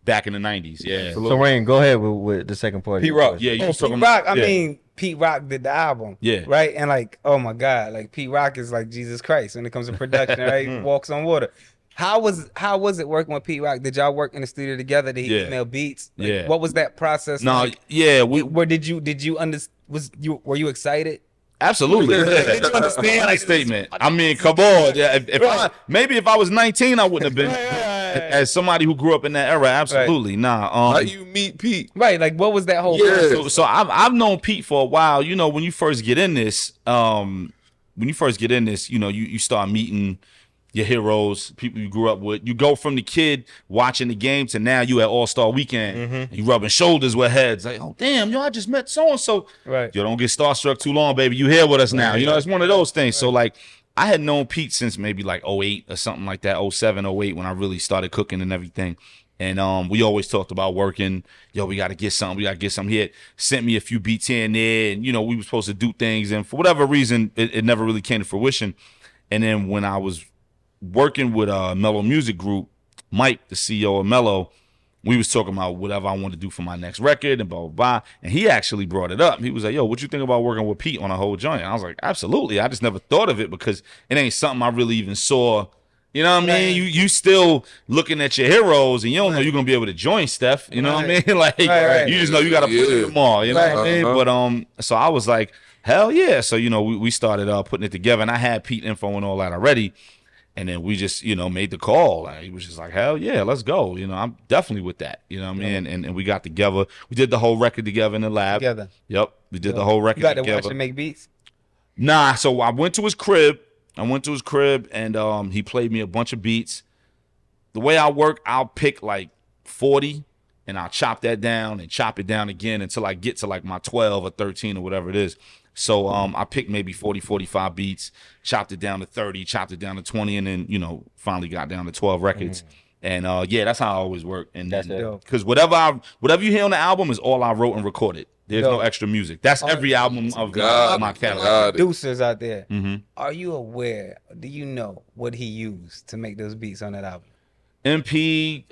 back in the 90s. Yeah. So Rain, go ahead with the second part. of Pete your Rock. question. Yeah. You was Pete talking Rock, about- I yeah. mean, Pete Rock did the album. Yeah. Right? And like, oh my God, like Pete Rock is like Jesus Christ when it comes to production, right? Walks on water. How was it working with Pete Rock? Did y'all work in the studio together? Did he Yeah. email beats? Like, Yeah. What was that process No, like? yeah, Were were you excited? absolutely. Did you understand that statement? I mean, come on. Yeah, if I was 19, I wouldn't have been. As somebody who grew up in that era, absolutely. Nah. How you meet Pete? Right, like what was that whole Yeah. process? So I've known Pete for a while. You know, when you first get in this, you start meeting your heroes, people you grew up with. You go from the kid watching the game to now you at All-Star Weekend. And you rubbing shoulders with heads. Like, oh, damn, yo, I just met so-and-so. Right. Yo, don't get starstruck too long, baby. You here with us now. You know, it's one of those things. So, like, I had known Pete since maybe like 08 or something like that, 07, 08, when I really started cooking and everything. And we always talked about working. Yo, we got to get something. We got to get something. He had sent me a few beats here and there. And, you know, we were supposed to do things. And for whatever reason, it never really came to fruition. And then when I was working with Mellow Music Group, Mike, the CEO of Mellow, we was talking about whatever I wanted to do for my next record and blah, blah, blah. And he actually brought it up. He was like, yo, what you think about working with Pete on a whole joint? And I was like, absolutely. I just never thought of it because it ain't something I really even saw. You know what I mean? You still looking at your heroes and you don't know you're going to be able to join Steph. You know what I mean? Like, you just know you got to put them all. You know what I mean? But so I was like, hell yeah. So, you know, we started putting it together. And I had Pete info and all that already. And then we just, you know, made the call. Like, he was just like, hell yeah, let's go. You know, I'm definitely with that. You know what I mean? And we got together. We did the whole record together in the lab. Together. Yep. We did the whole record You got to together. watch him make beats? Nah, so I went to his crib. And he played me a bunch of beats. The way I work, I'll pick like 40 and I'll chop that down and chop it down again until I get to like my 12 or 13 or whatever it is. So I picked maybe 40, 45 beats, chopped it down to 30, chopped it down to 20, and then, you know, finally got down to 12 records. And yeah, that's how I always work. And because whatever you hear on the album is all I wrote and recorded. There's no extra music. That's every album of my catalog. Producers out there, are you aware? Do you know what he used to make those beats on that album? MP,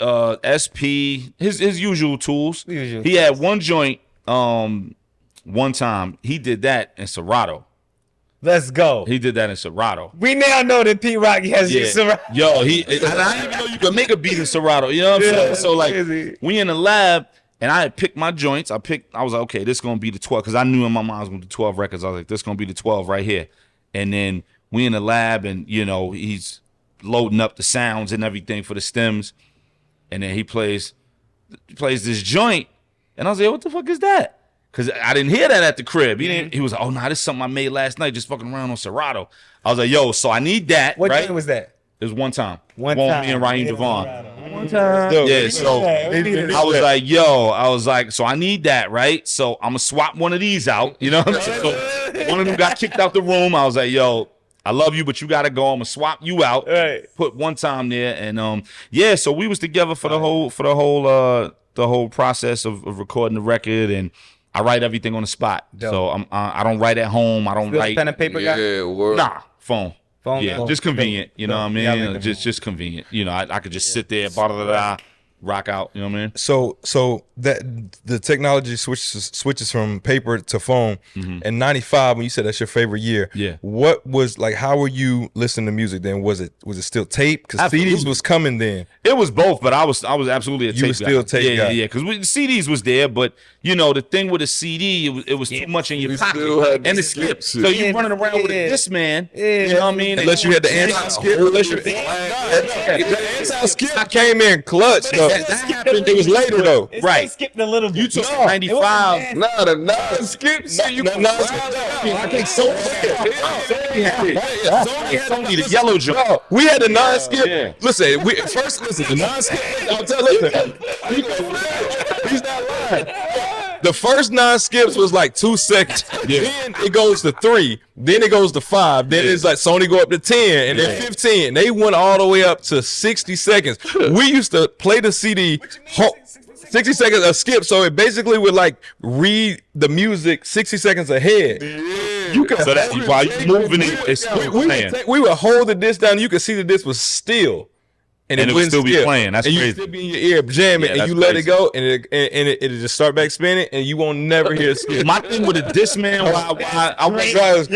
SP, his usual tools. Usual He had one joint. One time he did that in Serato. Let's go. He did that in Serato. We now know that P Rock has used Serato. Yo, I didn't even know you could make a beat in Serato. You know what I'm saying? So like, we in the lab, and I had picked my joints. I was like, okay, this is gonna be the 12, because I knew in my mind I was gonna do 12 records. I was like, this is gonna be the 12 right here. And then we in the lab, and you know, he's loading up the sounds and everything for the stems, and then he plays this joint, and I was like, what the fuck is that? Because I didn't hear that at the crib. He was like, oh, nah, this is something I made last night just fucking around on Serato. I was like, yo, so I need that, What right? joint was that? It was one time. One time. Me and Raheem Devon. One time. Yeah, so I was like, yo, so I need that, right? So I'm going to swap one of these out. You know what I'm saying? So one of them got kicked out the room. I was like, yo, I love you, but you got to go. I'm going to swap you out. Right. Put one time there. And yeah, so we was together for the whole process of recording the record, and I write everything on the spot. Dope. So I don't write at home. I don't write. Pen and paper guy? Yeah, word. Nah, phone. Yeah, phone. just convenient. You know what I mean? Yeah, Just convenient. You know, I could just sit there, blah, blah, blah, rock out. You know what I mean? So that the technology switches from paper to phone. In '95, when you said that's your favorite year, what was like? How were you listening to music then? Was it still tape? Because CDs was coming then. It was both, but I was absolutely a tape guy. You were still tape guy. Yeah. Because CDs was there, but you know the thing with a CD, it was too much in your pocket, and it skipped. So you running around with a Discman. You know what I mean? Unless you had the anti-skip. Anti-skip came in clutch though. That happened. It was later though. Right. Skipped a little bit. You took 95. Nah, the non-skip. I think Sony had the yellow joint. No, we had the non-skip. Yeah. Listen, the non-skip. Listen, he's not lying. The first non-skips was like 2 seconds. Then it goes to 3. Then it goes to 5. Then it's like Sony go up to 10 and then 15. They went all the way up to 60 seconds. We used to play the CD 60 seconds of skip, so it basically would like read the music 60 seconds ahead. You could, so that while you moving it, it's still playing. We would hold the disc down. You could see the disc was still. And it would still be playing. That's crazy. And you still be in your ear jamming, and you let it go, and it just start back spinning, and you won't never hear it skip. My thing with a Discman, I was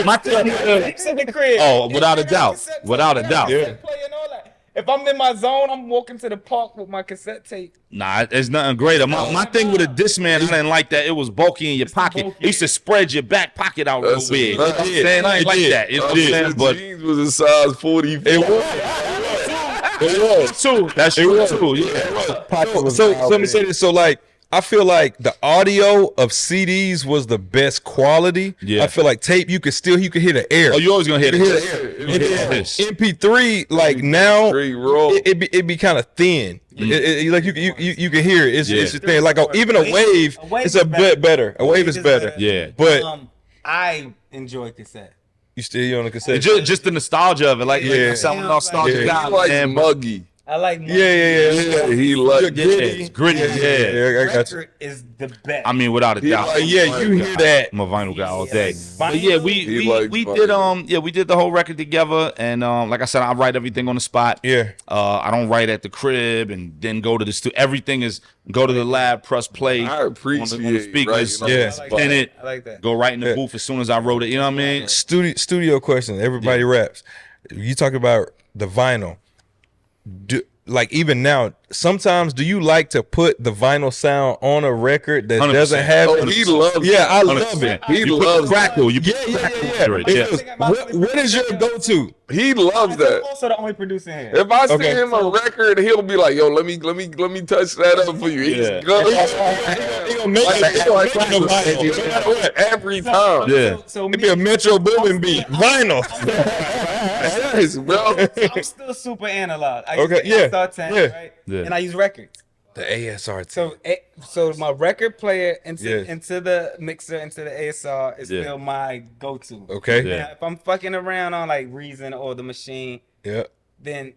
my thing. Oh, without a doubt. Yeah. If I'm in my zone, I'm walking to the park with my cassette tape. Nah, there's nothing greater. My thing with a Discman, I didn't like that. It was bulky in your pocket. It used to spread your back pocket out real weird. You know what I'm saying? I ain't like that. You know what I'm saying? But jeans was a size 40. It was too. That's true too. Yeah. So let me say this. So like I feel like the audio of CDs was the best quality. Yeah. I feel like tape, you could hear the air. Oh, you always gonna hear You this. hear the air. You hear this. MP3, like now, Straight raw. it be kind of thin. Like you can hear it. It's just thin. Like even a wave, it's a bit better. A wave is better. Yeah. But I enjoy cassette. you still on the cassette. Just the nostalgia of it, like Yeah. some nostalgic Yeah. guy, He like man. muggy. I like Yeah. He like It's gritty. Yeah. I got you. Record is the best. I mean, without a doubt. Yeah, you hear that. I'm a vinyl guy all day. But Vinyl. yeah, He likes we vinyl. did we did the whole record together, and like I said, I write everything on the spot. Yeah. I don't write at the crib and then go to the studio. Everything is go to the lab, press play I on appreciate the speakers, writing on Yeah. the spot. pin it, I like that. go right in the Yeah. booth as soon as I wrote it. You know what I mean? Studio question. Everybody raps. You talk about the vinyl. Like even now, sometimes do you like to put the vinyl sound on a record that 100%. doesn't have? Oh, he loves Yeah, I it. love it. He You put loves the crackle. You put Yeah. yeah. What is your go-to? He loves I'm that. also the only producer here. If I send Okay. him a record, he'll be like, "Yo, let me touch that up for you." He's Yeah. good. He gonna make it Every time. Yeah. So It'd be a Metro Boomin beat. Vinyl. Yes, bro. I'm still super analog. I Okay, use yeah, Star 10, yeah. right? Yeah. And I use records. The ASR. So my record player into Yeah. into the mixer into the ASR is Yeah. still my go-to. Okay. Yeah. Now, if I'm fucking around on like Reason or the Machine, Yeah. then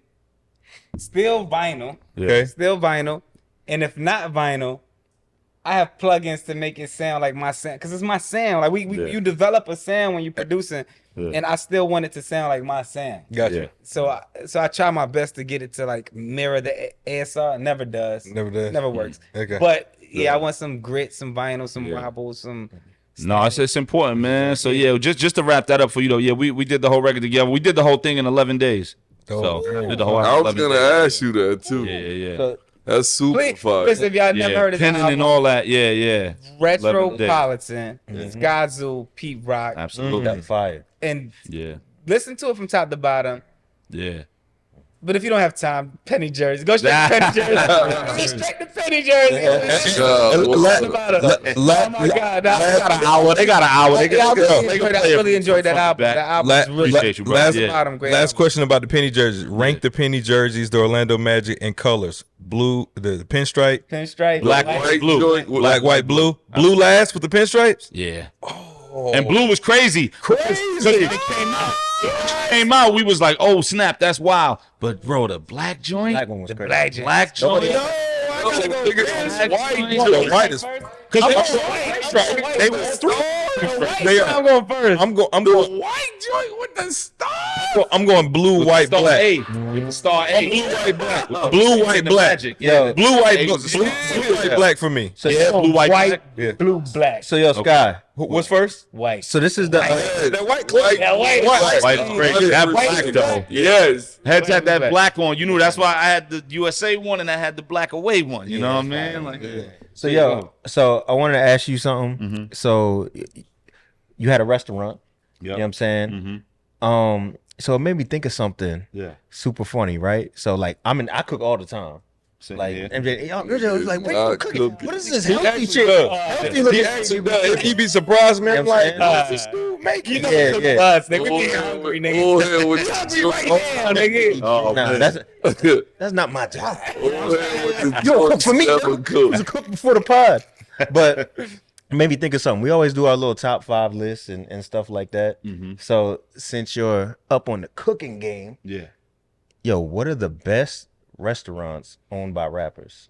still vinyl, Okay. still vinyl, and if not vinyl, I have plugins to make it sound like my sound because it's my sound. Like Yeah. you develop a sound when you're producing, Yeah. and I still want it to sound like my sound. Gotcha. Yeah. So I try my best to get it to like mirror the ASR. It never does. Never does. Never works. Okay. But yeah, I want some grit, some vinyl, some Yeah. wobbles, some. No, it's important, man. So yeah, just to wrap that up for you though. Yeah, we did the whole record together. We did the whole thing in 11 days. Oh. So did the whole. I was 11 gonna days. ask you that too. Yeah. So, That's super please, fire. listen, if y'all never heard of this Penning and album, all that. Yeah. 11 days. Retropolitan, Skyzoo, Pete Rock, Absolutely. That's fire. and Yeah. listen to it from top to bottom. Yeah. But if you don't have time, Penny Jersey. Go straight to Penny Jersey. Go straight to Penny Jersey. Oh my God. They got an hour. They I got really enjoyed that album. back. That album is really Appreciate you, bro. Last, Yeah. bottom great last album. question about the penny jerseys. Rank the penny jerseys, the Orlando Magic, in colors. Blue, the pinstripe, Pinstripe. Black, white, blue. joint with- black, white, blue. Blue last with the pinstripes? Yeah. And blue was crazy. Crazy. It came out. We was like, oh snap, that's wild. But bro, the black joint, Black one was crazy. Black Jack. black joint. The white is. They was They are. I'm going first. I'm going. white joint with the star. I'm going blue, white, Star black. A. Star A. Blue, white, black. Blue, white, black. Magic. Yeah. Blue, white, It blue, was- blue, white, black for me. So, Yeah, blue, white, White, black. Yeah. blue, black. so yo, Sky. What's first? White. So this is the That white, White is crazy. That black though. Yes. Had to have that black on. You knew that's why I had the USA one and I had the black away one. You know what I mean? Like, so yo. So I wanted to ask you something. So you had a restaurant. You know what I'm saying? So it made me think of something Yeah. super funny, right? So like I cook all the time. Like MJ, y'all was like, wait, you cooking? What is this healthy shit? Healthy He looking actually does. He be surprised, man. I'm You know like, what I'm what's this dude making? Yeah, yeah. Us, nigga. We get hungry, nigga. With Nigga. Oh, Nah, man. that's not my job. you You don't cook for me. I was a cook before the pod. But it made me think of something. We always do our little top 5 lists and stuff like that. So since you're up on the cooking game, Yeah. yo, what are the best restaurants owned by rappers?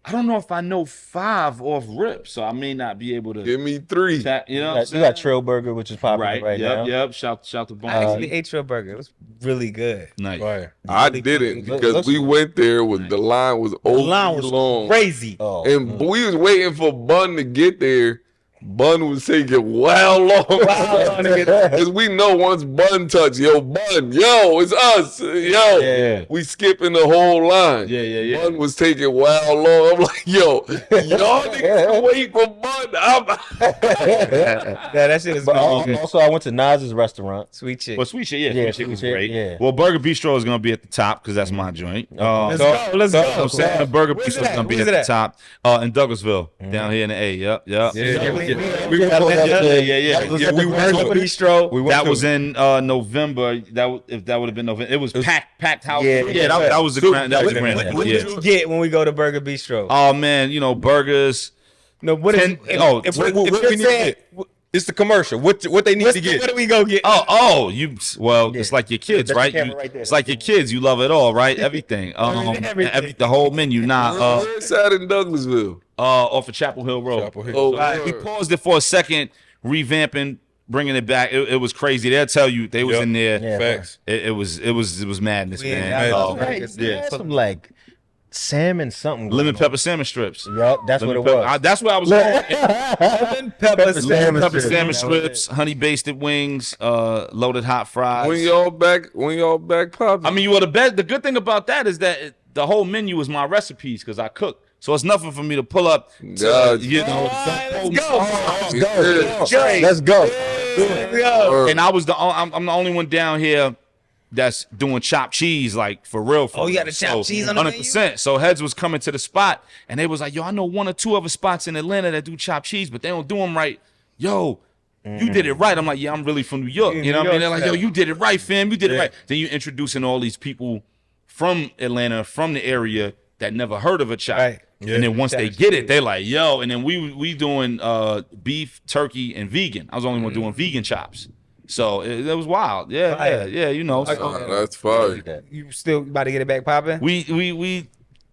I don't know if I know 5 off rip, so I may not be able to. Give me 3. That, you know, You got Trail Burger, which is popular right now. Yep. Shout to I Bon. actually ate your burger. It was really good. Nice. Fire. I didn't because looks- we went there with the line was The overly line was long. crazy. Oh, And we was waiting for Bun to get there. Bun was taking long. Because we know once Bun touch, Bun, it's us. Yeah. We skipping the whole line. Yeah. Bun was taking long. I'm like, y'all niggas wait for Bun. Yeah, that shit is But good. also, I went to Nas's restaurant. Sweet chick. Well, Sweet Chick, Yeah, Sweet Chick Sweet was Chick, great. yeah. Well, Burger Bistro is gonna be at the top because that's my joint. Let's go. I'm saying the Burger Where's Bistro it is at? gonna be Where's at it the at? top, in Douglasville, down here in the A. Yep. Yeah. Yeah. We went to Bistro. That was in November. If that would have been November, it was packed house. Yeah, that was the grand. That was the grand. What Yeah. did you get when we go to Burger Bistro? Oh man, burgers. No, what is? Oh, If what you're we need to saying, get? It's the commercial. What they need to get? what do we go get? It's like your kids, That's right? the camera right there. It's like your kids. You love it all, right? Everything. Everything. The whole menu. Where's that in Douglasville? Off of Chapel Hill Road. Chapel Hill. Oh, We paused it for a second, revamping, bringing it back. It was crazy. They'll tell you they was Yep. in there. Yeah. Facts. It was madness, Yeah, man. that Oh, was Right, Right, you yeah. had some like salmon something. Lemon going pepper salmon strips. on. Yup, that's what it Lemon was. pepper- that's what I was going. Pepper Pepper salmon. salmon Pepper strips. salmon strips, honey basted wings, loaded hot fries. when y'all back popping? I mean, the good thing about that is that the whole menu is my recipes because I cook. So it's nothing for me to pull up. God. Let's go. And I'm the only one down here that's doing chopped cheese, like for real. Oh, you got the chopped cheese on the menu? 100%. So Heads was coming to the spot, and they was like, "Yo, I know one or two other spots in Atlanta that do chopped cheese, but they don't do them right." Yo, you did it right. I'm like, yeah, I'm really from New York. You know what I mean? They're like, yo, you did it right, fam. You did it right. Then you introducing all these people from Atlanta, from the area that never heard of a chop. Right. Yeah. And then once they get it, they're like, yo. And then we doing beef, turkey, and vegan. I was the only one doing vegan chops. So it was wild. Yeah. You know. So That's fire. You still about to get it back popping?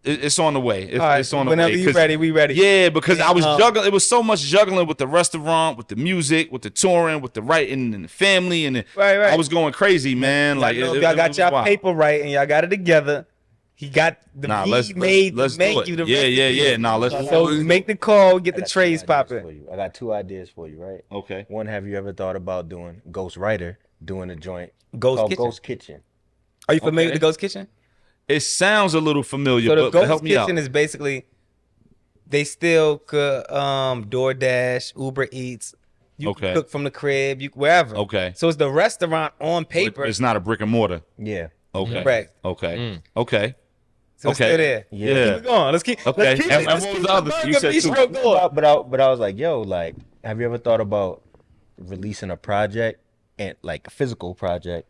it's on the way. It's on the whenever way. you ready, we ready. Yeah, because I was juggling. It was so much juggling with the restaurant, with the music, with the touring, with the writing, and the family, and Right. I was going crazy, man. Like y'all it got was y'all wild. paper right and y'all got it together. He got the let's made do make it. you the Yeah. recipe. Nah, let's. So make the call, get I the got two trays ideas popping. for you. I got 2 ideas for you, right? Okay. One, have you ever thought about doing Ghostwriter, doing a joint Ghost called Kitchen. Ghost Kitchen? Are you familiar Okay. with the Ghost Kitchen? It sounds a little familiar, So the but Ghost help me out. Kitchen is basically they still could DoorDash, Uber Eats. You Okay. can cook from the crib, you wherever. Okay. So it's the restaurant on paper. It's not a brick and mortar. Yeah. Okay. Correct. Okay. Okay. So it's okay. still there. Yeah. Keep it going. Let's keep. Okay. Let's keep And it. what Let's was keep the other thing? You Burger said two. Bistro going. But I was like, yo, like, have you ever thought about releasing a project and like a physical project,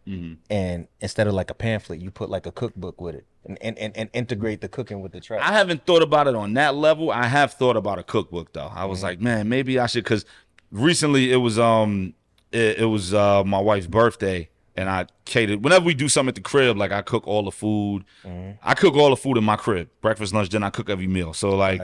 and instead of like a pamphlet, you put like a cookbook with it, and integrate the cooking with the track. I haven't thought about it on that level. I have thought about a cookbook though. I was like, man, maybe I should, because recently it was my wife's birthday, and I catered. Whenever we do something at the crib, like I cook all the food. I cook all the food in my crib, breakfast, lunch, dinner. I cook every meal. So like,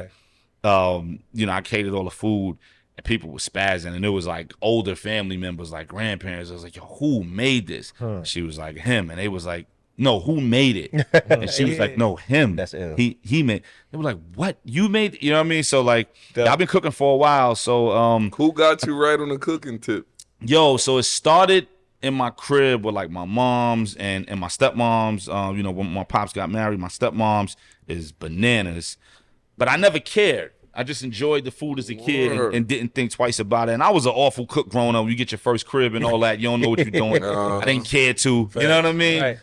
I catered all the food. And people were spazzing, and it was like older family members, like grandparents. I was like, yo, who made this? She was like, him. And they was like, no, who made it? And she was like, no, him. That's ill. He made. They were like, what? You made? You know what I mean? So like, I've been cooking for a while. So Who got you right on the cooking tip? so it started in my crib with like my moms and my stepmoms. When my pops got married, my stepmoms is bananas, but I never cared. I just enjoyed the food as a kid and didn't think twice about it. And I was an awful cook growing up. You get your first crib and all that. You don't know what you're doing. I didn't care to. You know what I mean? Right.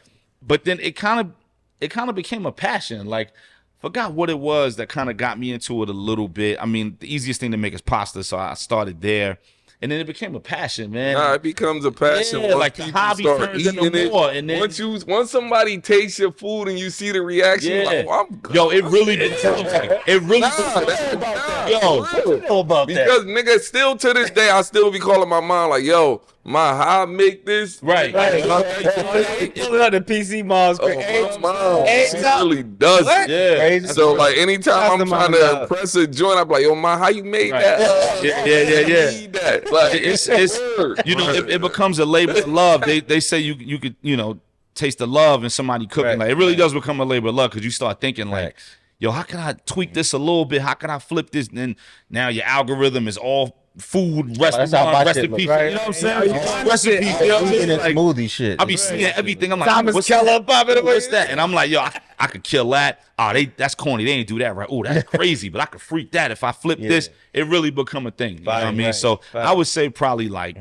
But then it kind of became a passion. Like, forgot what it was that kind of got me into it a little bit. I mean, the easiest thing to make is pasta, so I started there. And then it became a passion, man. Nah, it becomes a passion. Yeah, once like the people hobby start turns into eating it. more, and then- once somebody tastes your food and you see the reaction, you're like, oh, I'm good. Yo, it really it really Yo, know about because nigga, still to this day, I still be calling my mom like, yo, how I make this? right. Pulling out the PC mom's Oh, my mom, she really does it. Yeah. Crazy. So like anytime I'm That's the trying mom to job. impress a joint, I'm like, yo, ma, how you made Right. that? Yeah. I need that. Like It's it becomes a labor of love. They say you could taste the love in somebody cooking. Right. Like it really does become a labor of love because you start thinking like, Facts. yo, how can I tweak this a little bit? How can I flip this? And then now your algorithm is all food that's how my restaurant shit recipe. look. You know what I'm saying? Recipe. You know what I'm Eating saying? that Like, smoothie shit. I be seeing everything. I'm like, Thomas what's Keller that? popping away. What's that? And I'm like, yo, I could kill that. Oh, that's corny. They ain't do that right. Oh, that's crazy. But I could freak that if I flip this. It really become a thing. You know what I mean? Right. So I would say probably like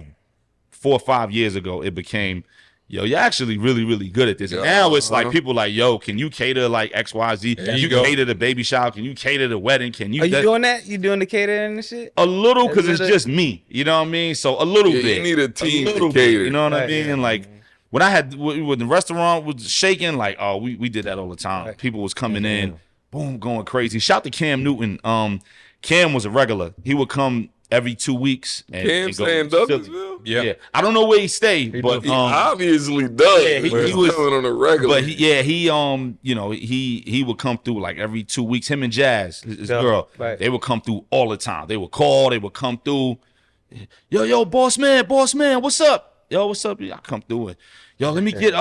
4 or 5 years ago, it became, yo, you're actually really, really good at this. And now it's like people like, yo, can you cater like X, Y, Z? Can you cater the baby shower? Can you cater the wedding? Can you? Are you doing that? You doing the catering and shit? A little, because it's just me. You know what I mean? So a little bit. You need a team to little cater. bit, you know what I mean? Like when I had when the restaurant was shaking, like we did that all the time. People was coming in, boom, going crazy. Shout to Cam Newton. Cam was a regular. He would come every 2 weeks. And Cam stay in Douglasville? Yeah. I don't know where he stayed, but He obviously does. yeah, he He was- was coming on a regular. but he would come through like every 2 weeks. Him and Jazz, his girl, they would come through all the time. They would call, they would come through. Yo, boss man, what's up? Yo, what's up? I come through it. Yo, let me get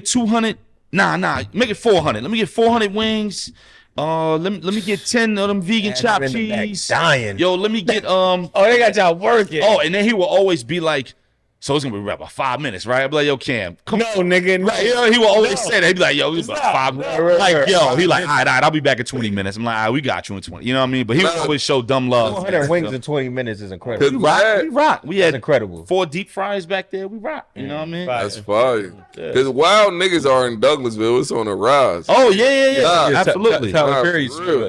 200. Nah, make it 400. Let me get 400 wings. Let me get 10 of them vegan chopped in the back cheese. dying. Yo, let me get Oh, they got y'all working. Oh, and then he will always be like, so it's gonna be about 5 minutes, right? I'll be like, yo, Cam, come No, nigga. No. Right, you know, he will always say that. He'd be like, yo, it's about 5 minutes. Like, yo, he like, all right, I'll be back in 20 minutes. I'm like, all right, we got you in 20. You know what I mean? But he would always show dumb love. 200 wings in 20 minutes is incredible. We rock. We That's had incredible. 4 deep fries back there. We rock. You know what I mean? That's fire. Because wild niggas are in Douglasville. It's on the rise. Oh, yeah. Absolutely. Tyler Perry. No,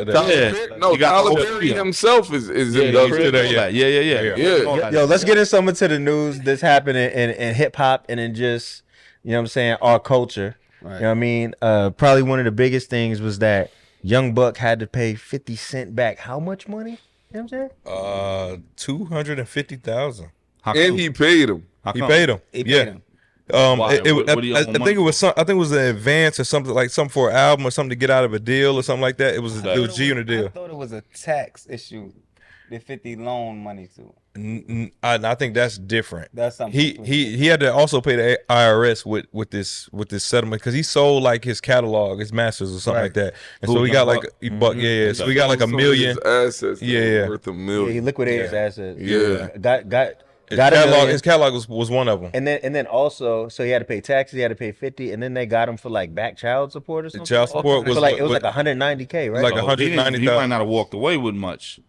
You got Tyler the whole Perry video. himself is in Yeah, Douglasville. yeah. Yo, let's get in some into the news that's happening in hip hop and in just, you know what I'm saying, our culture. You know what I mean? Probably one of the biggest things was that Young Buck had to pay 50 Cent back. How much money? You know what I'm saying? 250,000. And he paid him. He paid him. He paid Yeah. him. Why? What do you owe I him think money it was I think it was an advance or something for an album or something to get out of a deal or something like that. It was G on the I deal. thought it was a tax issue. The 50 loan money too. I think that's different. That's something. He had to also pay the IRS with this settlement because he sold like his catalog, his masters or something like that, and so we got like a buck. Yeah. So we got like $1 million. His assets worth $1 Yeah, million. he liquidated his assets. Yeah. Got His $1 million. catalog was one of them. And then also, so he had to pay taxes. He had to pay 50, and then they got him for like back child support or something. child support was so like it was what- like 190K, right? like He 190,000. might not have walked away with much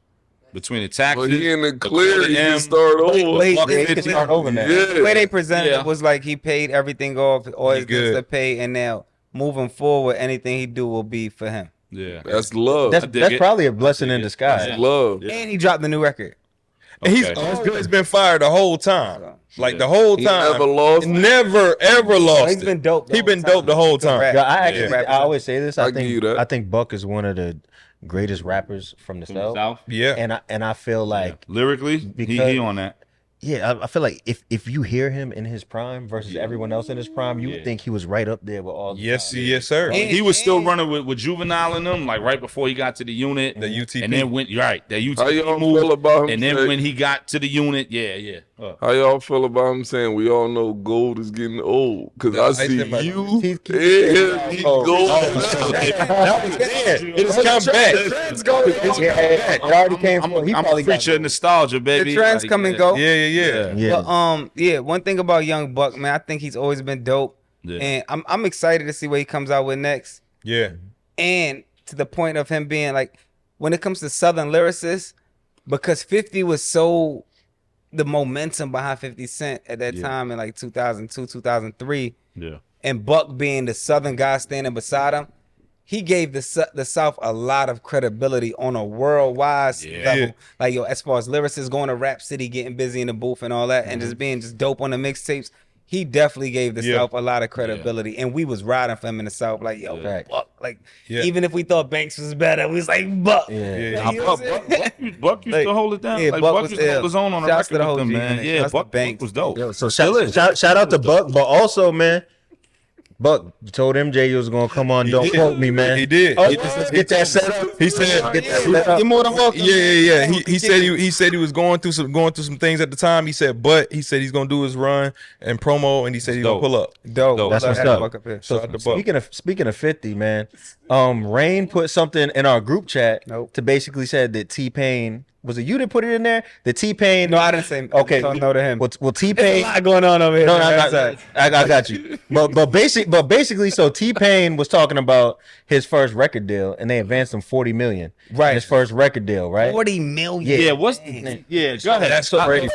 between the taxes. But he in the clear. He M, can start over. Wait, yeah, he can start over now. the way Yeah. they presented Yeah. it was like he paid everything off, all his good. debts to pay, and now moving forward, anything he do will be for him. Yeah. That's love. That's dig it. probably a blessing in disguise. That's love. And he dropped the new record. And he's Okay. always been fired the whole time. Like the whole He time. never lost it. Never ever lost He's it. been dope. He been dope the whole time. Rap. Yo, I Yeah. always say this. I give you that. I think Buck is one of the greatest rappers from the South. South. Yeah. And I feel like Lyrically, Because- he on that. I feel like if you hear him in his prime versus everyone else in his prime, you would think he was right up there with all. The Yes, top. yes, sir. And- He was still running with Juvenile in them, like right before he got to the unit. The UTP. And then went that How UTP y'all move. feel about him? And then saying- when he got to the unit, How y'all feel about him saying we all know gold is getting old? Because I see said my- you. He's- Yeah, he Oh, gold. That was there. It has come back. It already came from. He I'm probably a preacher of nostalgia, baby. The trends Like, come and go. Yeah. Yeah. But one thing about Young Buck, man, I think he's always been dope, Yeah. and I'm excited to see what he comes out with next. Yeah. And to the point of him being like, when it comes to Southern lyricists, because 50 was so the momentum behind 50 Cent at that time in like 2002, 2003, Yeah. and Buck being the Southern guy standing beside him, he gave the South a lot of credibility on a worldwide level. Like, yo, as far as lyricists going to Rap City, getting busy in the booth and all that, and just being just dope on the mixtapes, he definitely gave the South a lot of credibility. And we was riding for him in the South, like, yo, Buck. Like, even if we thought Banks was better, we was like, Buck. Yeah. Like, you know what I'm saying? Buck used to hold it down. Yeah, like, Buck Buck was used to hold his own on the Shouts to record the with them, whole man. G, Yeah, shouts to Buck Banks. was dope. Yo, so shout out to Buck, but also, man, Buck, you told MJ you was gonna come on. Don't quote me, man. He did. Let's get that set up. He said, Get that set up. You're more than welcome. Yeah. He said he was going through some things at the time. He said he's gonna do his run and promo, and he said he's gonna pull up. Dope. That's what's Had up. Buck up here. Shout out to Buck. Speaking of 50, man, Rain put something in our group chat to basically said that T-Pain Was it you that put it in there? The T-Pain. No, I didn't say. Okay. Don't know to him. Well, There's a T-Pain. lot going on over here. No, man. no, I got you. But basically, so T-Pain was talking about his first record deal, and they advanced him $40 million. Right. His first record deal, right? 40 million. Yeah, what's the, yeah, go ahead. That's crazy.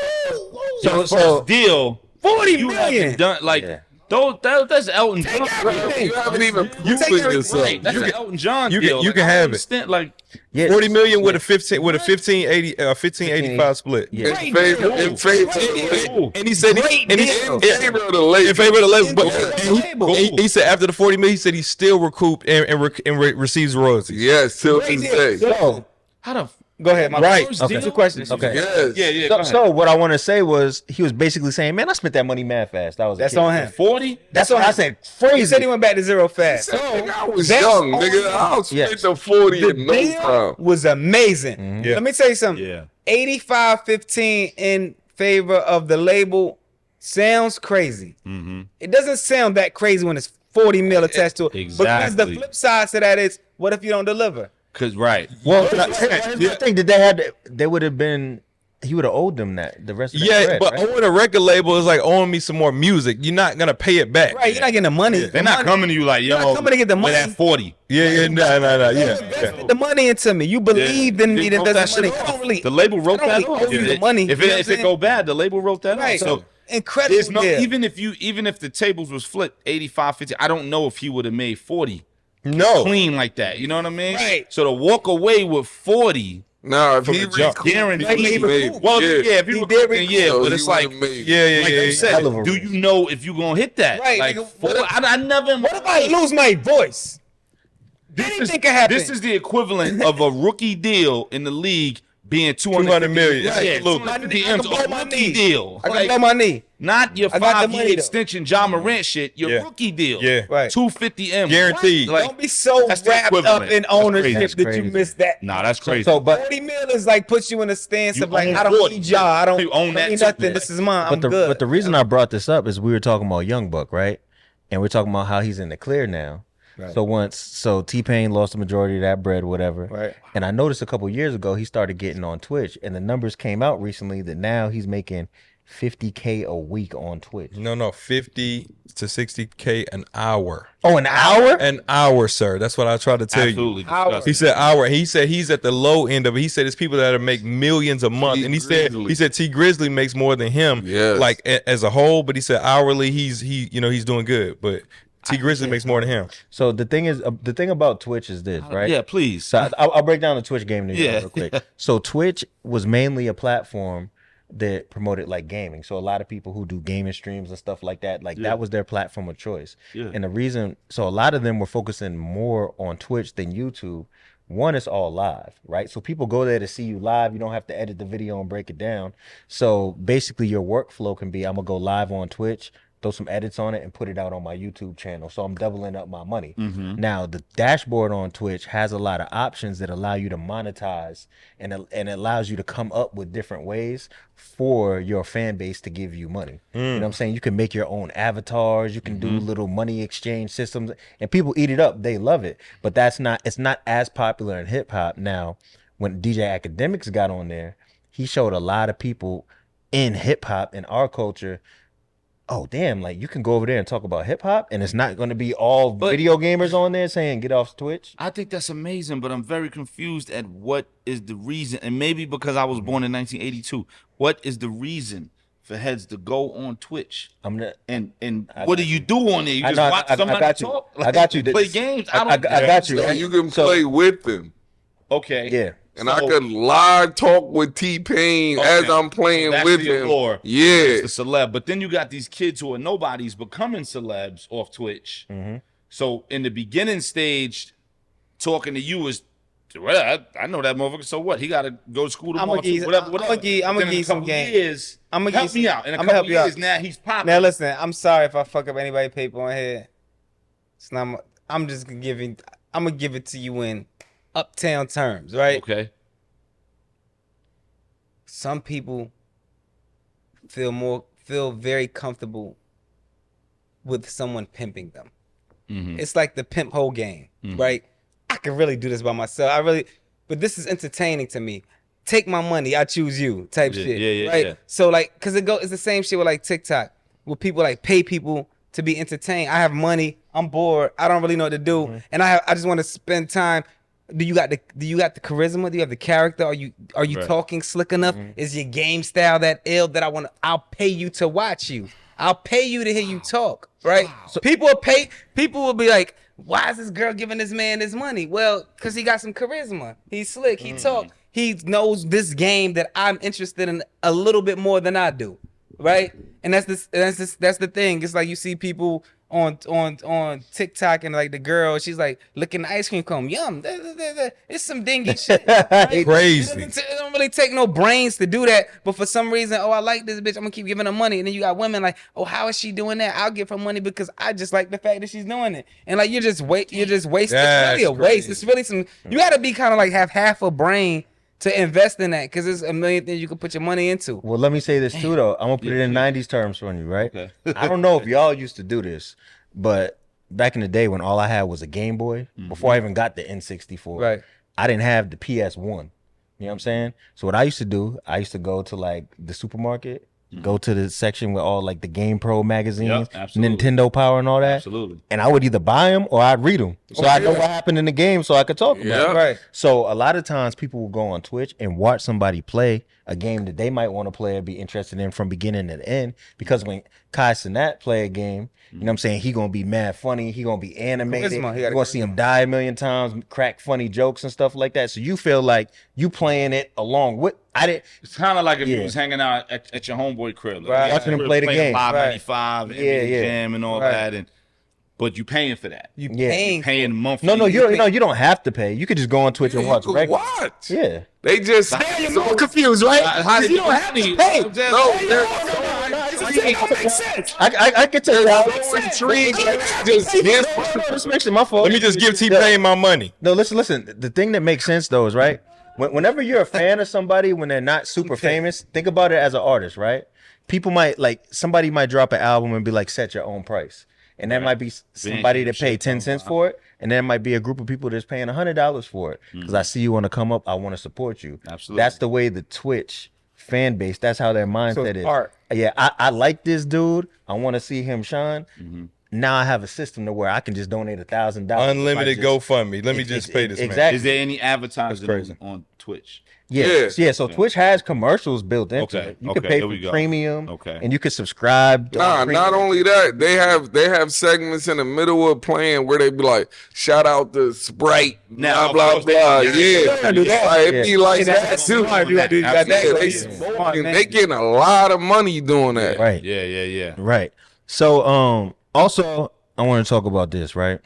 So, first deal, 40 you million. haven't done like Yeah. that's Elton John. everything. You haven't even take proven everything. yourself. Right, that's an Elton John you deal. can- you can have it. Extent, like, Yeah. 40 million with a 1585 split. Yeah. In favor of the label. And he said In favor of the label. in favor of the label. But Label. he said after the 40 million, he said he still recouped and receives royalties. Yes, till this day. So, how the Go ahead, my Right. first Okay. deal. Two questions. Okay. Yes. yeah, so, so what I want to say was he was basically saying, man, I spent that money mad fast. That was a That's kid. on him. 40? That's what I said. He said Crazy. he went back to zero fast. Nigga, I was that's young, all- nigga. I'll Yes. spend the 40 in no Deal time. was amazing. Mm-hmm. Yeah. Let me tell you something. Yeah. 85-15 in favor of the label sounds crazy. It doesn't sound that crazy when it's 40 mil attached to it. Because the Exactly. flip side to that is, what if you don't deliver? Cause right. Well, I think that they would have been. He would have owed them that the rest of that Yeah, bread, but right? owning a record label is like owing me some more music. You're not gonna pay it back. Right, you're not getting the money. They're not coming to you like, yo, not coming to get the money. At 40. Yeah, no, yeah. Invest the money into me. You believed in me to They wrote invest that the money. shit I don't really, The label wrote I don't that really off. owe you the money. If You know what it I'm saying? go bad, the label wrote that right. off. So Incredible. there's no deal. even if the tables was flipped 85-50, I don't know if he would have made 40 No. clean like that. You know what I mean? Right. So to walk away with 40, Nah, if he the jump. recouped, guaranteed. he made- Well, yeah, if he He was did cooking, yeah, so but he it's like, would've made- Yeah, like you said, Hell of a do risk. you know if you gonna hit that? Right, Like, nigga, I never. in my What if I lose my voice? Anything can happen. This is the equivalent of a rookie deal in the league being 200 million. Yeah, Right. look, I 250 can M's blow a my rookie knee. deal. I can Like, blow my knee. not your I got the 5-year money, though. extension John Morant shit. Your Yeah. rookie deal. Yeah. Right. 250 M's. Guaranteed. Like, Don't be so that's the wrapped up equivalent. in That's ownership crazy. that That's you crazy. miss that. Nah, that's crazy. So, but 40 mil is like puts you in a stance You of like, own I don't 40. need y'all. I don't, You own that need too. nothing. Yeah. This is mine. but I'm the good. but the reason I brought this up is we were talking about Young Buck, right? And we're talking about how he's in the clear now. Right. So T-Pain lost the majority of that bread, whatever. Right. And I noticed a couple years ago he started getting on Twitch, and the numbers came out recently that now he's making $50K a week on Twitch. No, 50 to 60K an hour. Oh, an hour? An hour, sir. That's what I tried to tell Absolutely you. disgusting. He said hour. He said he's at the low end of it. He said it's people that make millions a month. T. And Grizzly. he said T Grizzly makes more than him, Yes. like as a whole. But he said hourly, he's doing good. But T Grizzly makes more than him. So the thing is, the thing about Twitch is this, right? Yeah, please. So I'll break down the Twitch game to you Yeah. real quick. So Twitch was mainly a platform that promoted like gaming. So a lot of people who do gaming streams and stuff like that, like that was their platform of choice. Yeah. And the reason, so a lot of them were focusing more on Twitch than YouTube. One, it's all live, right? So people go there to see you live. You don't have to edit the video and break it down. So basically your workflow can be, I'm gonna go live on Twitch, throw some edits on it and put it out on my YouTube channel. So I'm doubling up my money. Now the dashboard on Twitch has a lot of options that allow you to monetize and it allows you to come up with different ways for your fan base to give you money. You know what I'm saying? You can make your own avatars, you can do little money exchange systems, and people eat it up. They love it. But it's not as popular in hip hop. Now, when DJ Academics got on there, he showed a lot of people in hip hop in our culture, oh damn, like you can go over there and talk about hip hop and it's not going to be all video gamers on there saying get off Twitch. I think that's amazing, but I'm very confused at what is the reason, and maybe because I was born in 1982. What is the reason for heads to go on Twitch? I'm gonna And what do you do on there? You just watch somebody got you. talk? I got you. Play games? I got you. So you can play with them. Okay. Yeah. And I could live talk with T-Pain as I'm playing That's with the him. allure. Yeah. It's the celeb. But then you got these kids who are nobodies becoming celebs off Twitch. So in the beginning stage, talking to you is, well, I know that motherfucker. So what? He got to go to school tomorrow. Whatever. I'ma give Then in you a some couple game. years, I'ma give help you me some- out. In a I'ma couple help you out. years, now he's popping. Now listen, I'm sorry if I fuck up anybody paper on here. It's not. I'm just gonna I'm gonna give it to you in uptown terms, right? Okay. Some people feel very comfortable with someone pimping them. It's like the pimp hoe game, right? I can really do this by myself. But this is entertaining to me. take my money, I choose you type shit. yeah, right? yeah. So like, cause it's the same shit with like TikTok, where people like pay people to be entertained. I have money, I'm bored, I don't really know what to do, and I just want to spend time. Do you got the charisma? Do you have the character? Are you Right. talking slick enough? Is your game style that ill that I'll pay you to watch you. I'll pay you to hear you talk, right? So people will be like, why is this girl giving this man this money? Well, because he got some charisma. He's slick. He talk. He knows this game that I'm interested in a little bit more than I do, right? And that's the thing. It's like you see people on TikTok and like the girl, she's like licking the ice cream cone. Yum. It's some dingy shit. Right? Crazy. It don't really take no brains to do that. But for some reason, I like this bitch. I'm gonna keep giving her money. And then you got women like, how is she doing that? I'll give her money because I just like the fact that she's doing it. And like you're just wasting. It's really a waste. It's really some. You gotta be kind of like have half a brain to invest in that, because there's a million things you can put your money into. Well, let me say this too, though. I'm gonna put it in 90s terms for you, right? Okay. I don't know if y'all used to do this, but back in the day when all I had was a Game Boy, before I even got the N64, Right. I didn't have the PS1. You know what I'm saying? So what I used to do, I used to go to like the supermarket, go to the section with all like the Game Pro magazines, Yep, absolutely. Nintendo Power and all that. Absolutely. And I would either buy them or I'd read them. So I know what happened in the game so I could talk about Yeah. it. Right. So a lot of times people will go on Twitch and watch somebody play a game that they might want to play or be interested in from beginning to end. Because when Kai Cenat play a game, you know what I'm saying, he gonna be mad funny, he gonna be animated, Charisma, he you're got gonna see him die a million times, crack funny jokes and stuff like that. So you feel like you playing it along with It's kind of like if you Yeah. was hanging out at your homeboy crib, Right. Watching him play the game. Live Right. 95, Yeah, NBA yeah. Jam, and all Right. that, but you paying for that. You Yeah. paying Monthly. No, you don't have to pay. You could just go on Twitch and You watch could regular. watch. Yeah. They just You're more confused, right? How did You don't have to pay. no, they're I could tell y'all. so intrigued. Just My fault. Let me just give T-Pain my money. No, listen. The thing that makes sense though is right. Whenever you're a fan of somebody, when they're not super famous, think about it as an artist, right? People might somebody might drop an album and be like, set your own price. And there might be somebody that paid 10 cents for it, and there might be a group of people that's paying $100 for it. Because I see you want to come up, I want to support you. Absolutely. That's the way the Twitch fan base, that's how their mindset is. art. Yeah, I like this dude. I want to see him shine. Now I have a system to where I can just donate $1,000. Unlimited Like, just- GoFundMe. Let me just pay this man. exactly. Is there any advertising crazy. on Twitch? Yeah. So Twitch has commercials built into Okay, it. You can okay, pay there we for go. premium. Okay. And you can subscribe. to Nah, premium. not only that, they have segments in the middle of playing where they be like, shout out to Sprite, Now, blah, of course, blah, blah. yeah. Do that. Like, it be like Yeah. that too. You got that. Yeah, they Smart, smoking. man. They getting a lot of money doing that. Right. Yeah. Right. So also I want to talk about this, right?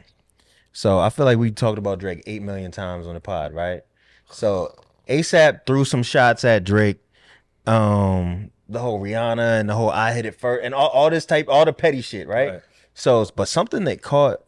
So I feel like we talked about Drake 8 million times on the pod, right? So ASAP threw some shots at Drake, the whole Rihanna and the whole I hit it first and all this type, all the petty shit, right? So but something that caught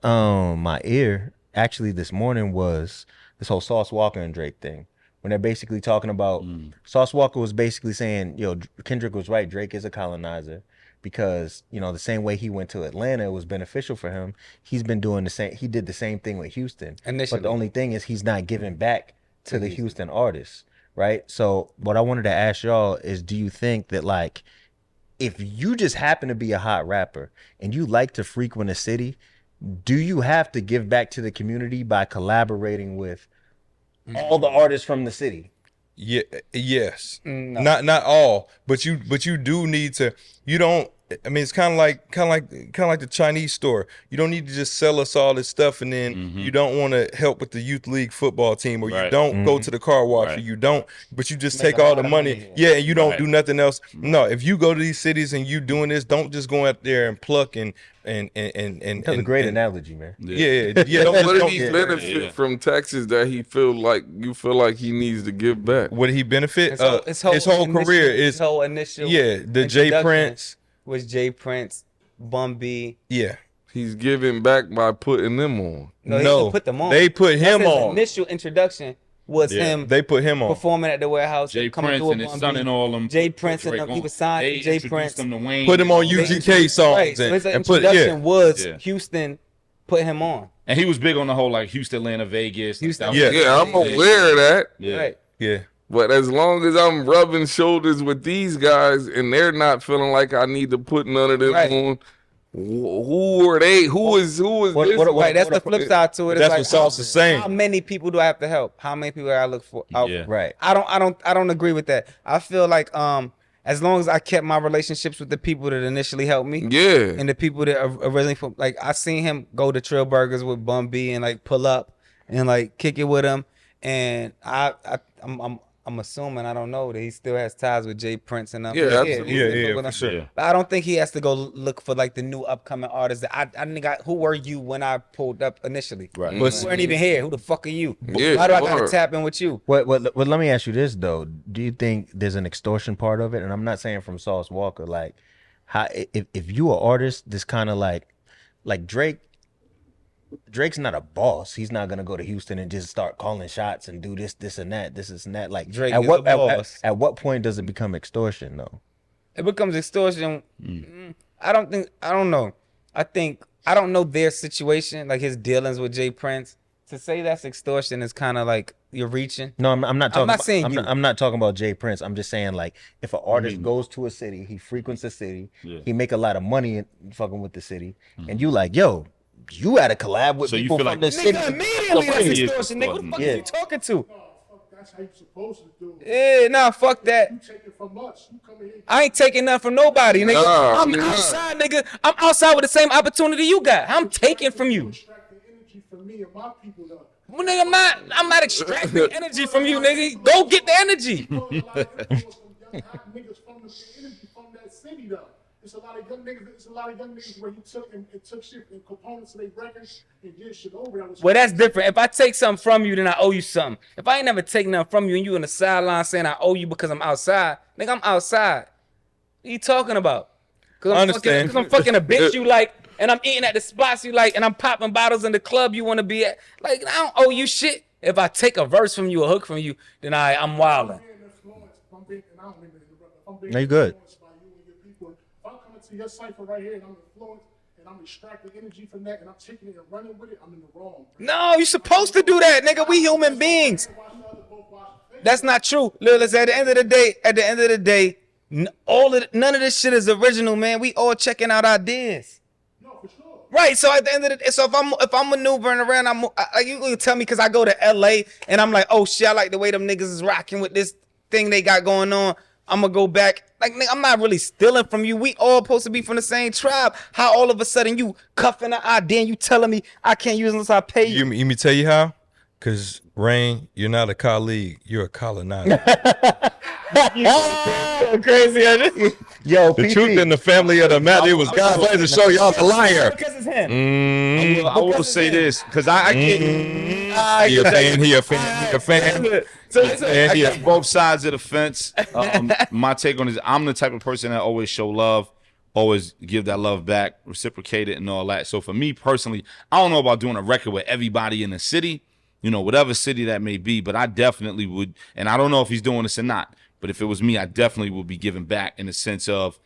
my ear actually this morning was this whole Sauce Walker and Drake thing. When they're basically talking about Sauce Walker was basically saying, Kendrick was right, Drake is a colonizer. Because, the same way he went to Atlanta, it was beneficial for him. He's been doing the same. He did the same thing with Houston. Initially. But the only thing is he's not giving back to the Houston artists, right? So what I wanted to ask y'all is, do you think that like, if you just happen to be a hot rapper and you like to frequent a city, do you have to give back to the community by collaborating with all the artists from the city? Yeah, yes. No. Not all, but you do need to. You don't. I mean, it's kind of like the Chinese store. You don't need to just sell us all this stuff, and then you don't want to help with the youth league football team, or you Right. don't go to the car wash, or Right. you don't. But you just Make take a all lot the of money, money. yeah, and you don't Right. do nothing else. No, if you go to these cities and you doing this, don't just go out there and pluck and. That's a great analogy, man. Yeah. Don't What did just, he don't, benefit from Texas that you feel like he needs to give back? what did he benefit? His His whole career is his whole initial the Jay introduction Prince. was Jay Prince, Bun B. Yeah. He's giving back by putting them on. No, he No, didn't put them on. they put him That's his on. Initial introduction was him They put him on. performing at the warehouse. Jay coming Prince through and a his Bun son B. and all them. Jay Prince and Drake them, he on. was signed They to Jay introduced Prince. them to Wayne. Put him on and all that. UGK songs Right, so his and put introduction was Yeah. Houston put him on. And he was big on the whole like Houston, Atlanta, Vegas. Houston. That was- Yeah. Yeah, I'm aware of that. Yeah. Right. yeah. But as long as I'm rubbing shoulders with these guys and they're not feeling like I need to put none of them on, who are they? Who is this? Right, that's the flip side to it. It's That's like, what Sauce is saying. How many people do I have to help? How many people do I look for? Yeah. Right. I don't agree with that. I feel like as long as I kept my relationships with the people that initially helped me, Yeah. and the people that originally like I seen him go to Trill Burgers with Bun B and like pull up and like kick it with him, and I'm assuming, I don't know, that he still has ties with Jay Prince and Yeah, absolutely. yeah, for sure. Yeah. But I don't think he has to go look for like the new upcoming artists. That I think who were you when I pulled up initially? Right. You weren't even here. Who the fuck are you? Yeah, Why do I gotta word. tap in with you? Well, let me ask you this though. Do you think there's an extortion part of it? And I'm not saying from Sauce Walker. Like, how if you an artist, this kind of like Drake's not a boss. He's not gonna go to Houston and just start calling shots and do this and that. Like, Drake at is what a boss. at what point does it become extortion though? It becomes extortion. I don't know. I don't know their situation, like his dealings with Jay Prince. To say that's extortion is kind of like you're reaching. No, I'm not talking. not saying you. I'm not talking about Jay Prince. I'm just saying like if an artist goes to a city, he frequents a city, he make a lot of money in fucking with the city, and you like, yo, you had a collab with So you people feel from like- the city. Nigga, immediately that's Yeah. extortion. Nigga, what the fuck Yeah. are you talking to? That's how you supposed to do it. Yeah, nah, fuck that. You take it from us. You come in here. I ain't taking nothing from nobody, nigga. Nah, I'm nah. outside, nigga. I'm outside with the same opportunity you got. I'm taking from you. Extract the energy from me and my people. Though. Well, nigga, I'm not extracting energy from you, nigga. Go get the energy. A lot of influence from young hot niggas from the energy from that city though. It's a lot of young niggas. It's a lot of young niggas where you took and took shit and components of their records and did shit over. That was Well, that's different. If I take something from you, then I owe you something. If I ain't never taken nothing from you and you in the sideline saying I owe you because I'm outside, nigga, I'm outside. What are you talking about? Because I understand. I'm fucking a bitch you like, and I'm eating at the spots you like, and I'm popping bottles in the club you want to be at. Like, I don't owe you shit. If I take a verse from you, a hook from you, then I'm wilding. being influenced. If I'm being, and I don't mean to interrupt. If I'm being No, you good. influenced by you and your people, if I'm coming to your cipher right here and I'm influenced and I'm extracting energy from that and I'm taking it and running with it, I'm in the wrong. No, you supposed to do that, nigga. We human beings. Watch the other both watch the face. That's not true. Listen, at the end of the day, none of this shit is original, man. We all checking out ideas. No, for sure. Right, so at the end of the day, so if I'm maneuvering around, you gonna tell me because I go to LA and I'm like, oh shit, I like the way them niggas is rocking with this thing they got going on. I'm gonna go back. Like, nigga, I'm not really stealing from you. We all supposed to be from the same tribe. How all of a sudden you cuffing an idea and you telling me I can't use it unless I pay you? You me tell you how? Cause Rain, you're not a colleague, you're a colonizer. Crazy, Yo, The PP, truth in the family of the matter, it was God plans to show y'all the liar. because it's him. I will say this because I can't. He a fan, he a fan, he a fan. I get both sides of the fence. My take on it is I'm the type of person that always show love, always give that love back, reciprocate it and all that. So for me personally, I don't know about doing a record with everybody in the city, whatever city that may be, but I definitely would, and I don't know if he's doing this or not, but if it was me, I definitely would be giving back in the sense of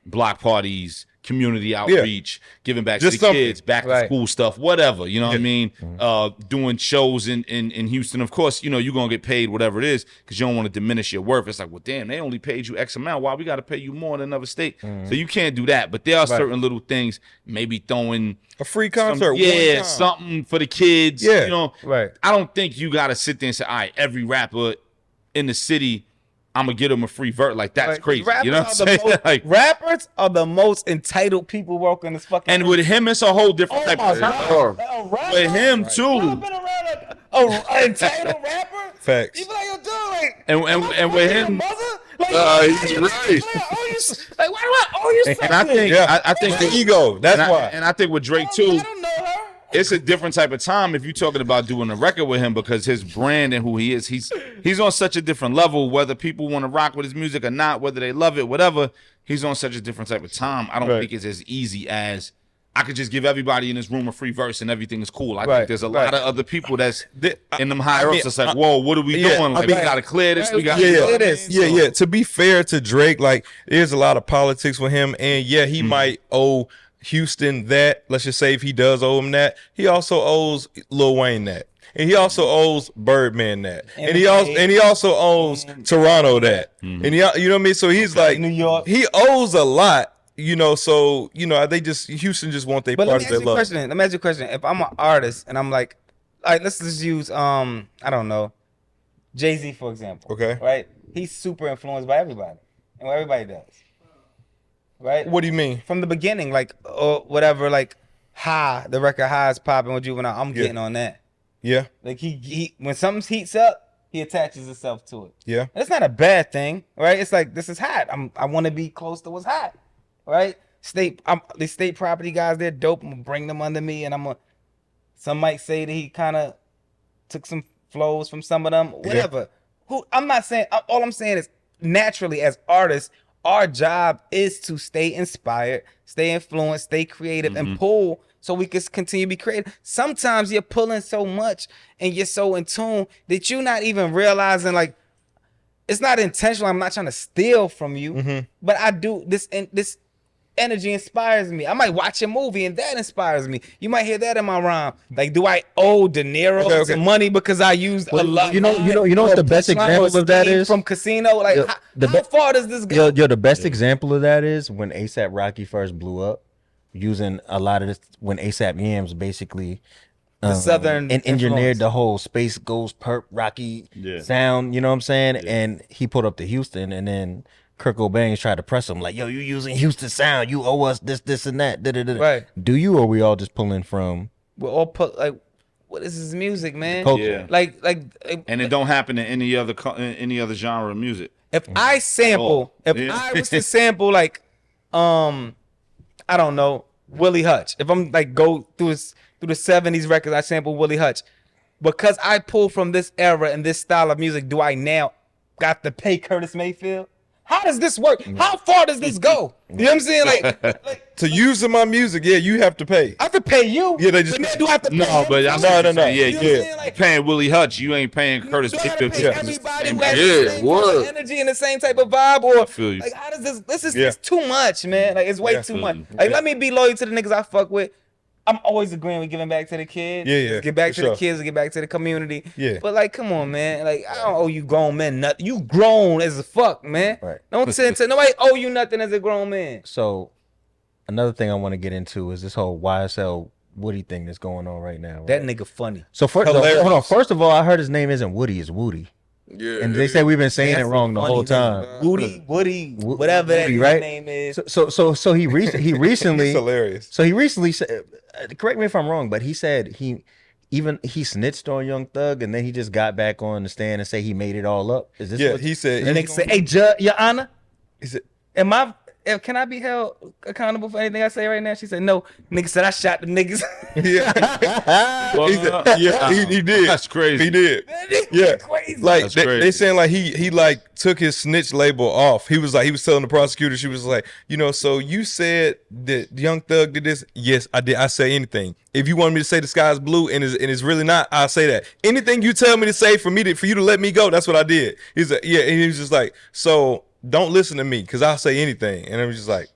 block parties, community outreach, giving back Just to the something. kids, back to Right. school stuff, whatever, you know what I mean? Doing shows in Houston. Of course, you're going to get paid whatever it is because you don't want to diminish your worth. It's like, well, damn, they only paid you X amount. Why we got to pay you more in another state? So you can't do that. But there are certain little things, maybe throwing A free concert. one time. something for the kids. Yeah. Right. I don't think you got to sit there and say, all right, every rapper in the city, I'm going to give them a free vert. Like, that's Like, crazy. rappers You know what are I'm the saying? most- Like, rappers are the most entitled people walking this fucking. and with him, it's a whole different type of With him, too. Been around a entitled rapper. Facts. You be like, yo, dude, like, And with him, He's right. Like, why do I owe you something? and I think, Yeah. I think The ego. That's why. And I think with Drake too, I don't know her. it's a different type of time if you're talking about doing a record with him because his brand and who he is, he's on such a different level. Whether people want to rock with his music or not, whether they love it, whatever, he's on such a different type of time. I don't Right. think it's as easy as I could just give everybody in this room a free verse and everything is cool. I Right, think there's a lot of other people that's in them higher I mean, ups. It's like, whoa, what are we yeah, doing? I Like, mean- we gotta clear this. We got Yeah, It is. Yeah. To be fair to Drake, like there's a lot of politics with him, and yeah, he might owe Houston that. Let's just say if he does owe him that, he also owes Lil Wayne that. and he also owes Birdman that, And and he also owes Toronto that, and he, you know what I mean. So he's like New York. he owes a lot, you know. So you know, they just Houston just want their But part let of me their ask you a love. question. Let me ask you a question. If I'm an artist and I'm like let's just use I don't know, Jay-Z for example. Okay. Right? He's super influenced by everybody. And what everybody does. Right? What do you mean? From the beginning, like or whatever, like the record High is popping with Juvenile. I'm getting on that. Yeah, Like he when something heats up, he attaches himself to it. yeah. And it's not a bad thing, right? It's like this is hot. I want to be close to what's hot, right? The state property guys, they're dope. I'm gonna bring them under me, and some might say that he kind of took some flows from some of them, whatever. I'm not saying. All I'm saying is naturally as artists, our job is to stay inspired, stay influenced, stay creative, and pull so we can continue to be creative. Sometimes you're pulling so much and you're so in tune that you're not even realizing, like, it's not intentional. I'm not trying to steal from you, but I do this energy inspires me. I might watch a movie and that inspires me. You might hear that in my rhyme. Like, do I owe De Niro some money because I used a lot? You know what the best example of that is? From Casino. Like, how far does this go? Yo, the best example of that is when ASAP Rocky first blew up, using a lot of this when ASAP Yams basically Southern and engineered influence. the whole Space Ghost Perp Rocky sound. You know what I'm saying? And he put up to Houston, and then Kurt Cobain tried to press him like, "Yo, you using Houston sound? You owe us this, and that." Right. Do you, or we all just pulling from We're all what is this music, man? culture? Yeah. Like, And it don't happen in any other genre of music. if I sample, I was to sample like, I don't know, Willie Hutch. If I'm like go through the 70s records, I sample Willie Hutch. Because I pull from this era and this style of music, do I now got to pay Curtis Mayfield? How does this work? How far does this go? You know what I'm saying? Like To use in my music, yeah, you have to pay. I have to pay you. Yeah, they just- But then do I have to pay No, him? but I'm No. You Yeah, know what I'm yeah. saying? Like, Paying Willie Hutch, you ain't paying Curtis do I have to Mayfield. pay everybody who Yeah. has Yeah, the same type word. of energy and the same type of vibe? Or feel you. like, how does this is Yeah. it's too much, man. Like, it's way Yeah. too much. Like, let me be loyal to the niggas I fuck with. I'm always agreeing with giving back to the kids. Yeah, yeah, Let's get back for to sure. the kids and get back to the community. Yeah. But like, come on, man. Like, I don't owe you grown men nothing. You grown as a fuck, man. Right. Don't say nobody owe you nothing as a grown man. So another thing I want to get into is this whole YSL Woody thing that's going on right now. That right? nigga funny. So first, Hilarious. hold on. First of all, I heard his name isn't Woody, it's Woody, Yeah. and they say we've been saying it That's wrong the funny whole nigga. time. Woody, whatever that Woody, his right? name is. So he recently It's hilarious. So he recently said, correct me if I'm wrong, but he said he snitched on Young Thug, and then he just got back on the stand and say he made it all up. Is this Yeah, what he said. And nigga say, "Hey, Judge, Your Honor, He said, can I be held accountable for anything I say right now?" She said, "No." Nigga said, "I shot the niggas." Well, he said, yeah, he did. That's crazy. He did. That nigga Yeah, crazy. like That's they crazy. saying like he like took his snitch label off. He was telling the prosecutor, she was like, so you said that Young Thug did this. Yes, I did. I say anything. If you want me to say the sky's blue and it's really not, I'll say that. Anything you tell me to say for you to let me go, that's what I did. He's like, yeah, and he was just like, so don't listen to me because I'll say anything. And I was just like,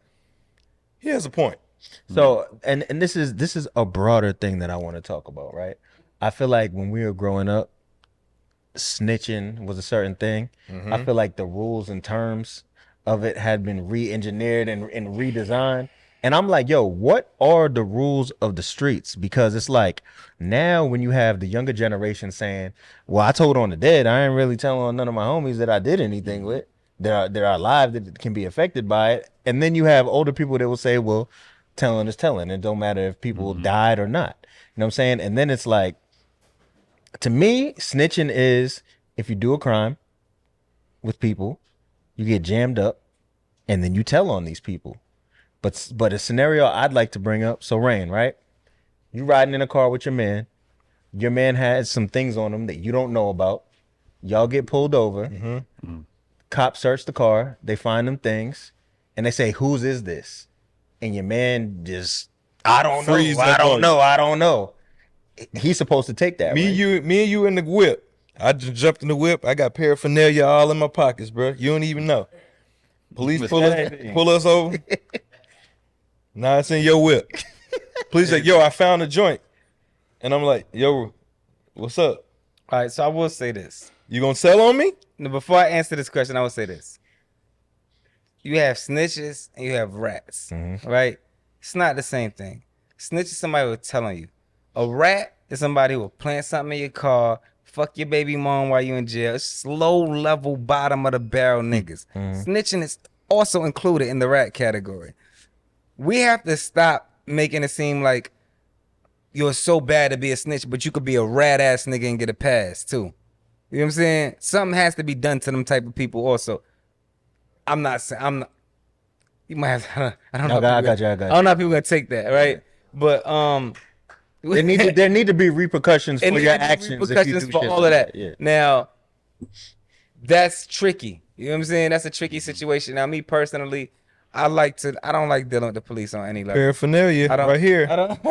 he has a point. So and this is a broader thing that I want to talk about, right? I feel like when we were growing up, snitching was a certain thing. I feel like the rules and terms of it had been re-engineered and redesigned. And I'm like, yo, what are the rules of the streets? Because it's like now when you have the younger generation saying, well, I told on the dead, I ain't really telling on none of my homies that I did anything with. They're alive that can be affected by it. And then you have older people that will say, well, telling is telling. It don't matter if people died or not. You know what I'm saying? And then it's like, to me, snitching is if you do a crime with people, you get jammed up, and then you tell on these people. But a scenario I'd like to bring up, so Rain, right? You riding in a car with your man has some things on him that you don't know about. Y'all get pulled over. Cops search the car, they find them things, and they say, whose is this? And your man just, I don't know, Freeze I up don't on know, I don't know. He's supposed to take that, Me right? and you in the whip. I just jumped in the whip. I got paraphernalia all in my pockets, bro. You don't even know. Police pull us over. Now it's in your whip. Police like, yo, I found a joint. And I'm like, yo, What's up? All right, so I will say this. You gonna sell on me? Now, before I answer this question, I will say this. You have snitches and you have rats, right? It's not the same thing. Snitch is somebody who's telling you. A rat is somebody who will plant something in your car, fuck your baby mom while you in jail. It's low level, bottom of the barrel niggas. Snitching is also included in the rat category. We have to stop making it seem like you're so bad to be a snitch, but you could be a rat ass nigga and get a pass too. You know what I'm saying? Something has to be done to them type of people also. I'm not saying you might have I don't know. I got you. I don't know if people gonna take that, right? But there need to be repercussions for your actions. Repercussions for all of that. Yeah. Now, that's tricky. You know what I'm saying? That's a tricky situation. Now, me personally, I don't like dealing with the police on any level. Paraphernalia right here. I don't.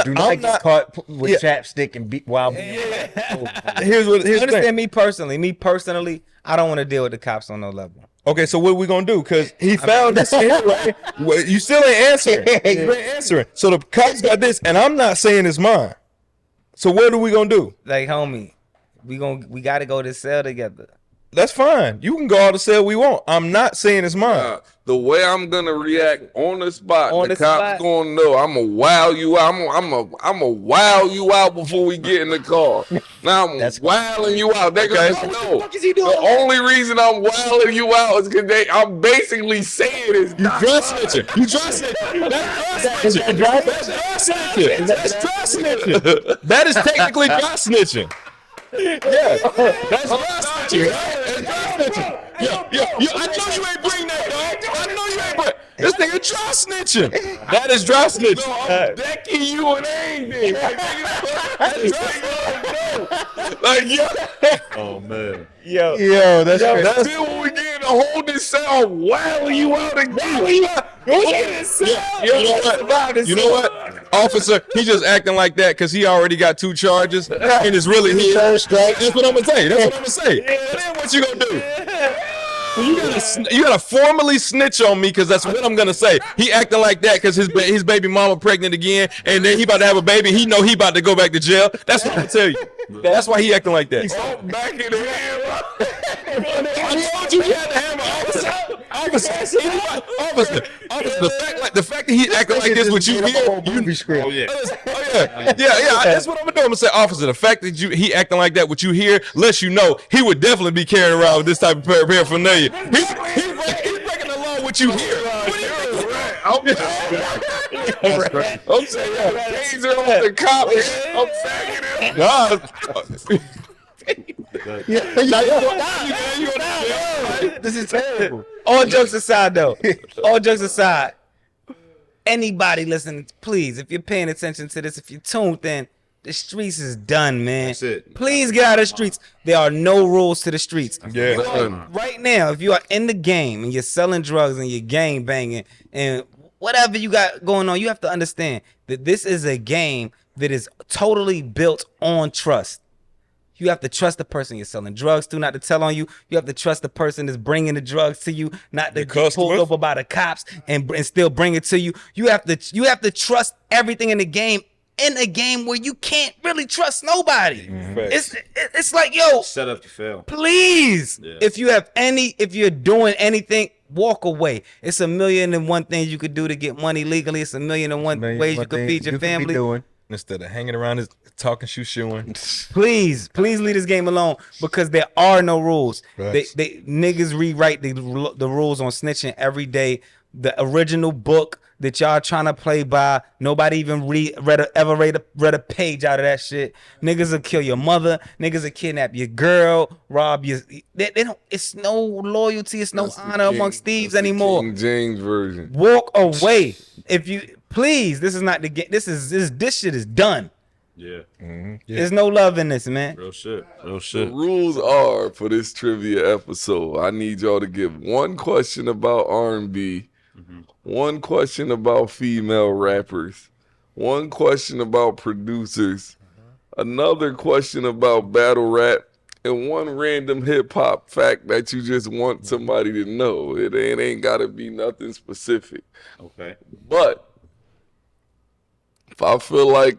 Do not get caught with chapstick and beat wild. Here's the Understand thing. me personally, I don't want to deal with the cops on no level. Okay, so what are we gonna do? Cause he found this here, right? Well, you still ain't answering. You ain't answering. So the cops got this, and I'm not saying it's mine. So what are we gonna do? Like, homie, we gotta go to cell together. That's fine. You can go all the cell we want. I'm not saying it's mine. The way I'm gonna react on the spot, On the the cops spot. gonna know. I'ma wow you out. I'ma wow you out before we get in the car. Now I'm wilding you out. They gonna know. What the fuck is he doing? The only reason I'm wilding you out is because I'm basically saying it's You dry snitching. You dry snitching. That's dry snitching. That's dry snitching. That is technically dry snitching. Yeah, that's dry snitching. That's dry snitching. Yeah. I know you ain't bring that, dog. I know you ain't bring. This nigga dry snitching. That is dry snitching. No, I'm decking you and anything. That's like, yo. Oh man. Yo, that's Still when we get in the holding cell, wilding you out again. You know what? Officer, he just acting like that because he already got 2 charges and it's really his. That's what I'm gonna say. That's what I'm gonna say. Then what you gonna do? You gotta formally snitch on me because that's what I'm gonna say. He acting like that because his baby mama pregnant again, and then he about to have a baby. He know he about to go back to jail. That's what I'm gonna tell you. That's why he acting like that. Back in the head. I told you he had to have an officer. The fact that he acting like this with you here, Oh yeah. yeah. That's what I'm gonna do. I'm gonna say, officer, the fact that he acting like that with you here lets you know he would definitely be carrying around with this type of paraphernalia. He's breaking the law with you here. I'm saying, taser on the cop. I'm sagging him. God. This is terrible. All jokes aside, though. All jokes aside. Anybody listening, please, if you're paying attention to this, if you're tuned in, the streets is done, man. That's it. Please get out of the streets. There are no rules to the streets. Yeah. Right now, if you are in the game and you're selling drugs and you're gang banging and whatever you got going on, you have to understand that this is a game that is totally built on trust. You have to trust the person you're selling drugs to, not to tell on you. You have to trust the person that's bringing the drugs to you, not to get pulled over by the cops and still bring it to you. You have to trust everything in the game. In a game where you can't really trust nobody. It's like, yo, Set up to fail. please. Yeah. If you're doing anything, walk away. It's 1,000,001 things you could do to get money legally. It's 1,000,001 ways you could feed your family. Instead of hanging around his talking, shoeing. Please leave this game alone because there are no rules. Right. They niggas rewrite the rules on snitching every day. The original book that y'all trying to play by, nobody even read a page out of that shit. Niggas will kill your mother. Niggas will kidnap your girl, rob you. They don't. It's no loyalty. It's no honor amongst thieves anymore. King James version. Walk away. If you please, this is not the game. This shit is done. Yeah. There's no love in this, man. Real shit. The rules are for this trivia episode. I need y'all to give one question about R&B, one question about female rappers, one question about producers, another question about battle rap, and one random hip hop fact that you just want somebody to know. It ain't gotta be nothing specific. Okay. But if I feel like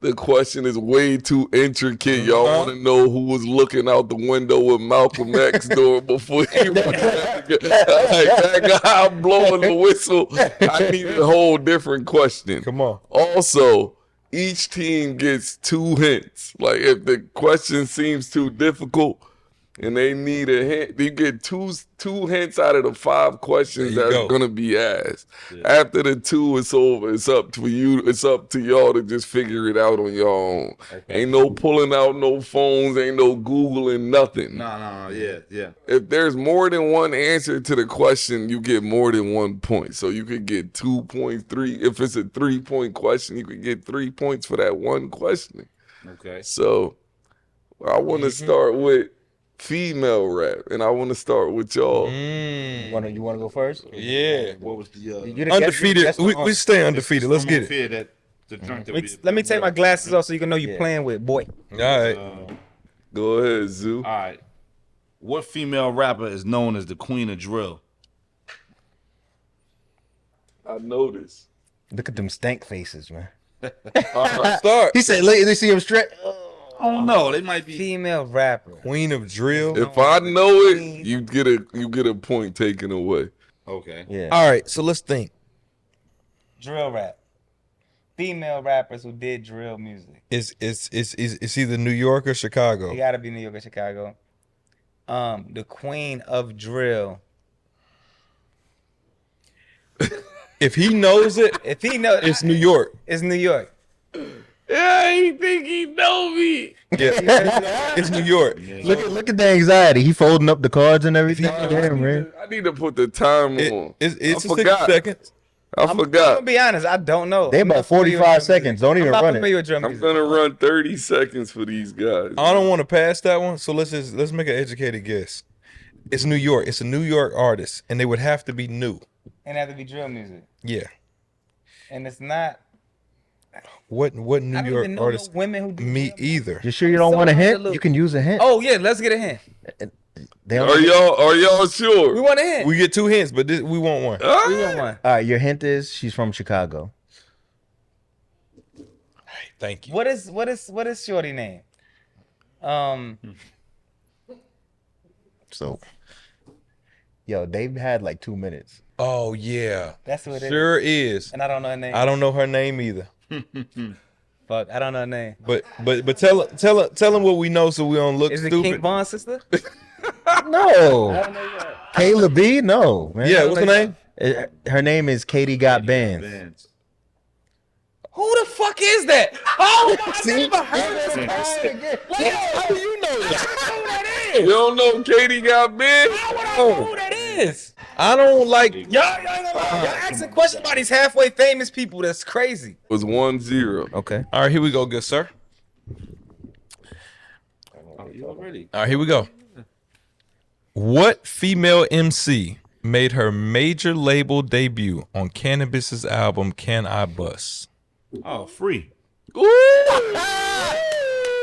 The question is way too intricate. Y'all want to know who was looking out the window with Malcolm X door before he went that guy blowing the whistle. I need a whole different question. Come on. Also, each team gets 2 hints. Like if the question seems too difficult and they need a hint, you get two hints out of the 5 questions There you that's go. gonna be asked. After the 2, it's over. It's up to you. It's up to y'all to just figure it out on your own. Ain't no pulling out no phones. Ain't no Googling nothing. No, yeah. If there's more than one answer to the question, you get more than 1 point. So you could get 2 points, 3. If it's a 3-point question, you could get 3 points for that one question. Okay. So I want to start with female rap, and I want to start with y'all. You wanna go first? Yeah. What was the You the Undefeated. guest- We stay undefeated. Let's get it. That the drink that we Let me take my glasses off so you can know you're playing with, boy. All right. Go ahead, Zoo. All right. What female rapper is known as the queen of drill? I noticed. Look at them stank faces, man. Start. He said, "Look, they see him stretch." I don't know. They might be. Female rapper. Queen of drill. If I know it, you get a point taken away. Okay. Yeah. All right. So let's think. Drill rap. Female rappers who did drill music. It's either New York or It Chicago. gotta be New York or Chicago. The queen of drill. If he knows it, If he knows, it's New York. it's New York. Yeah, he think he know me. Yeah. It's New York. Look at the anxiety. He folding up the cards and everything. Damn, man. I need to put the time on. It's I 60 forgot. seconds. I I'm forgot. gonna be honest, I don't know. They I'm about not familiar with 45 drum seconds. music. Don't even I'm not run it. familiar with drum I'm music. gonna run 30 seconds for these guys. I don't want to pass that one, so let's make an educated guess. It's New York. It's a New York artist, and they would have to be new. And have to be drill music. Yeah. And it's not. What New I don't York even know artist? no women who do Me drill music. either. You sure you don't So want a hint? absolute. You can use a hint. Oh yeah, let's get a hint. They don't- Are y'all sure? We want a hint. We get 2 hints, but we want one. We want one. All right, your hint is she's from Chicago. Thank you. What is Shorty name? So, yo, they've had like 2 minutes. Oh yeah, That's what it is. sure is. And I don't know her name. I don't know her name either. Fuck, I don't know her name. But tell him what we know so we don't look Is it stupid. King Von's sister? No, Kayla B. No, man. Yeah, what's her name? Her name is Katie Got Bands. Bands. Who the fuck is that? Oh, I See? never heard of her. How do you know that? I don't know who that You is. don't know Katie got big? I want to know who that is. I don't like. Y'all asking questions about these halfway famous people. That's crazy. It was 1-0. Okay. All right, here we go, good sir. Oh, you already. All right, here we go. What female MC made her major label debut on Cannabis's album "Can I Bust"? Oh, free.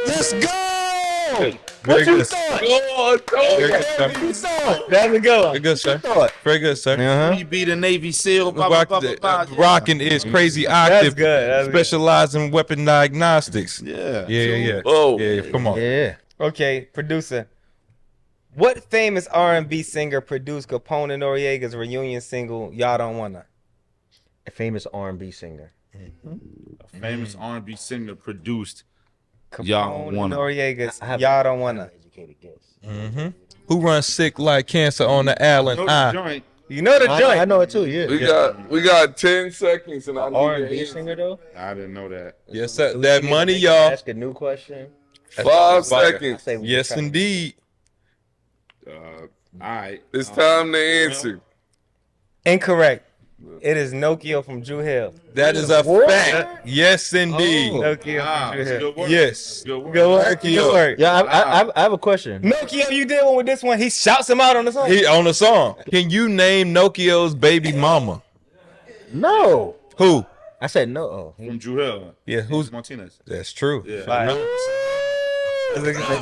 Let's go. Very good. There we go. Very good, sir. Very good, sir. Uh-huh. You beat a Navy SEAL. Blah, blah, blah, blah, blah. Rockin' is crazy That's active. good. That's good. Specialized in weapon diagnostics. Yeah. Yeah. Oh. Yeah, come on. Yeah. Okay, producer. What famous R&B singer produced Capone and Noriega's reunion single "Y'all Don't Wanna"? A famous R&B singer. A famous R&B singer produced. Capone Y'all and Wanna. Noriega's I have- "Y'all Don't Wanna." Educated guess. Who runs sick like cancer on the Allen Know the Eye? joint. You know the I joint. know it too. Yeah. We got 10 seconds and I need R&B an singer though. I didn't know that. Yes, sir. That money, y'all. Ask a new question. 5 fire. seconds. Say we Yes, try- indeed. All right. It's time to answer. Incorrect. It is Nokia from Drew Hill. That is a fact. Yes, indeed. Nokia Ah, from Drew that's Hill. good work. Yes. Good work. Good work. Good work. Yeah, I have a question. Nokia, you did one with this one. He shouts him out on the song. He on the song. Can you name Nokia's baby mama? No, Who? I said no. Oh. From Drew Hill. Yeah, who's? Martinez. That's true. Yeah. Fire.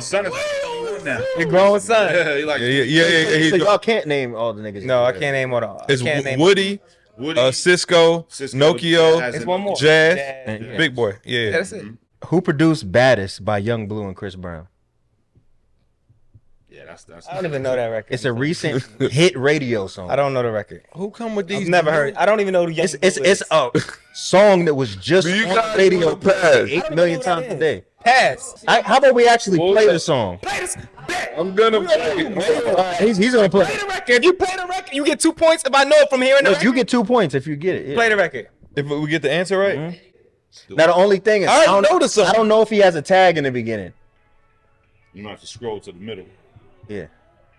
Son is now. Your grown son. Yeah, he like Yeah. So y'all can't name all the niggas. No, I can't name all the. I It's can't name. Woody, Woody. Cisco, Cisco, Nokio, Jazz, It's one more. Jazz, Jazz. Big Boy. Yeah. That's it. Who produced "Baddest" by Young Blue and Chris Brown? Yeah, that's. I don't even know that record. It's a recent hit radio song. I don't know the record. Who come with these? I've never heard. I don't even know who Young It's Blue is. a song that was just Do you on guys the radio know the Pass? 8 million times a day. Pass. How about we actually What was play that? the song? Play this. I'm gonna play. He's gonna play. Play the record. If you play the record, you get 2 points. If I know it from hearing the Look, record, you get 2 points if you get it. Yeah. play the record. If we get the answer right, Now the only thing is, I already know the song. I don't know if he has a tag in the beginning. You might have to scroll to the middle. Yeah,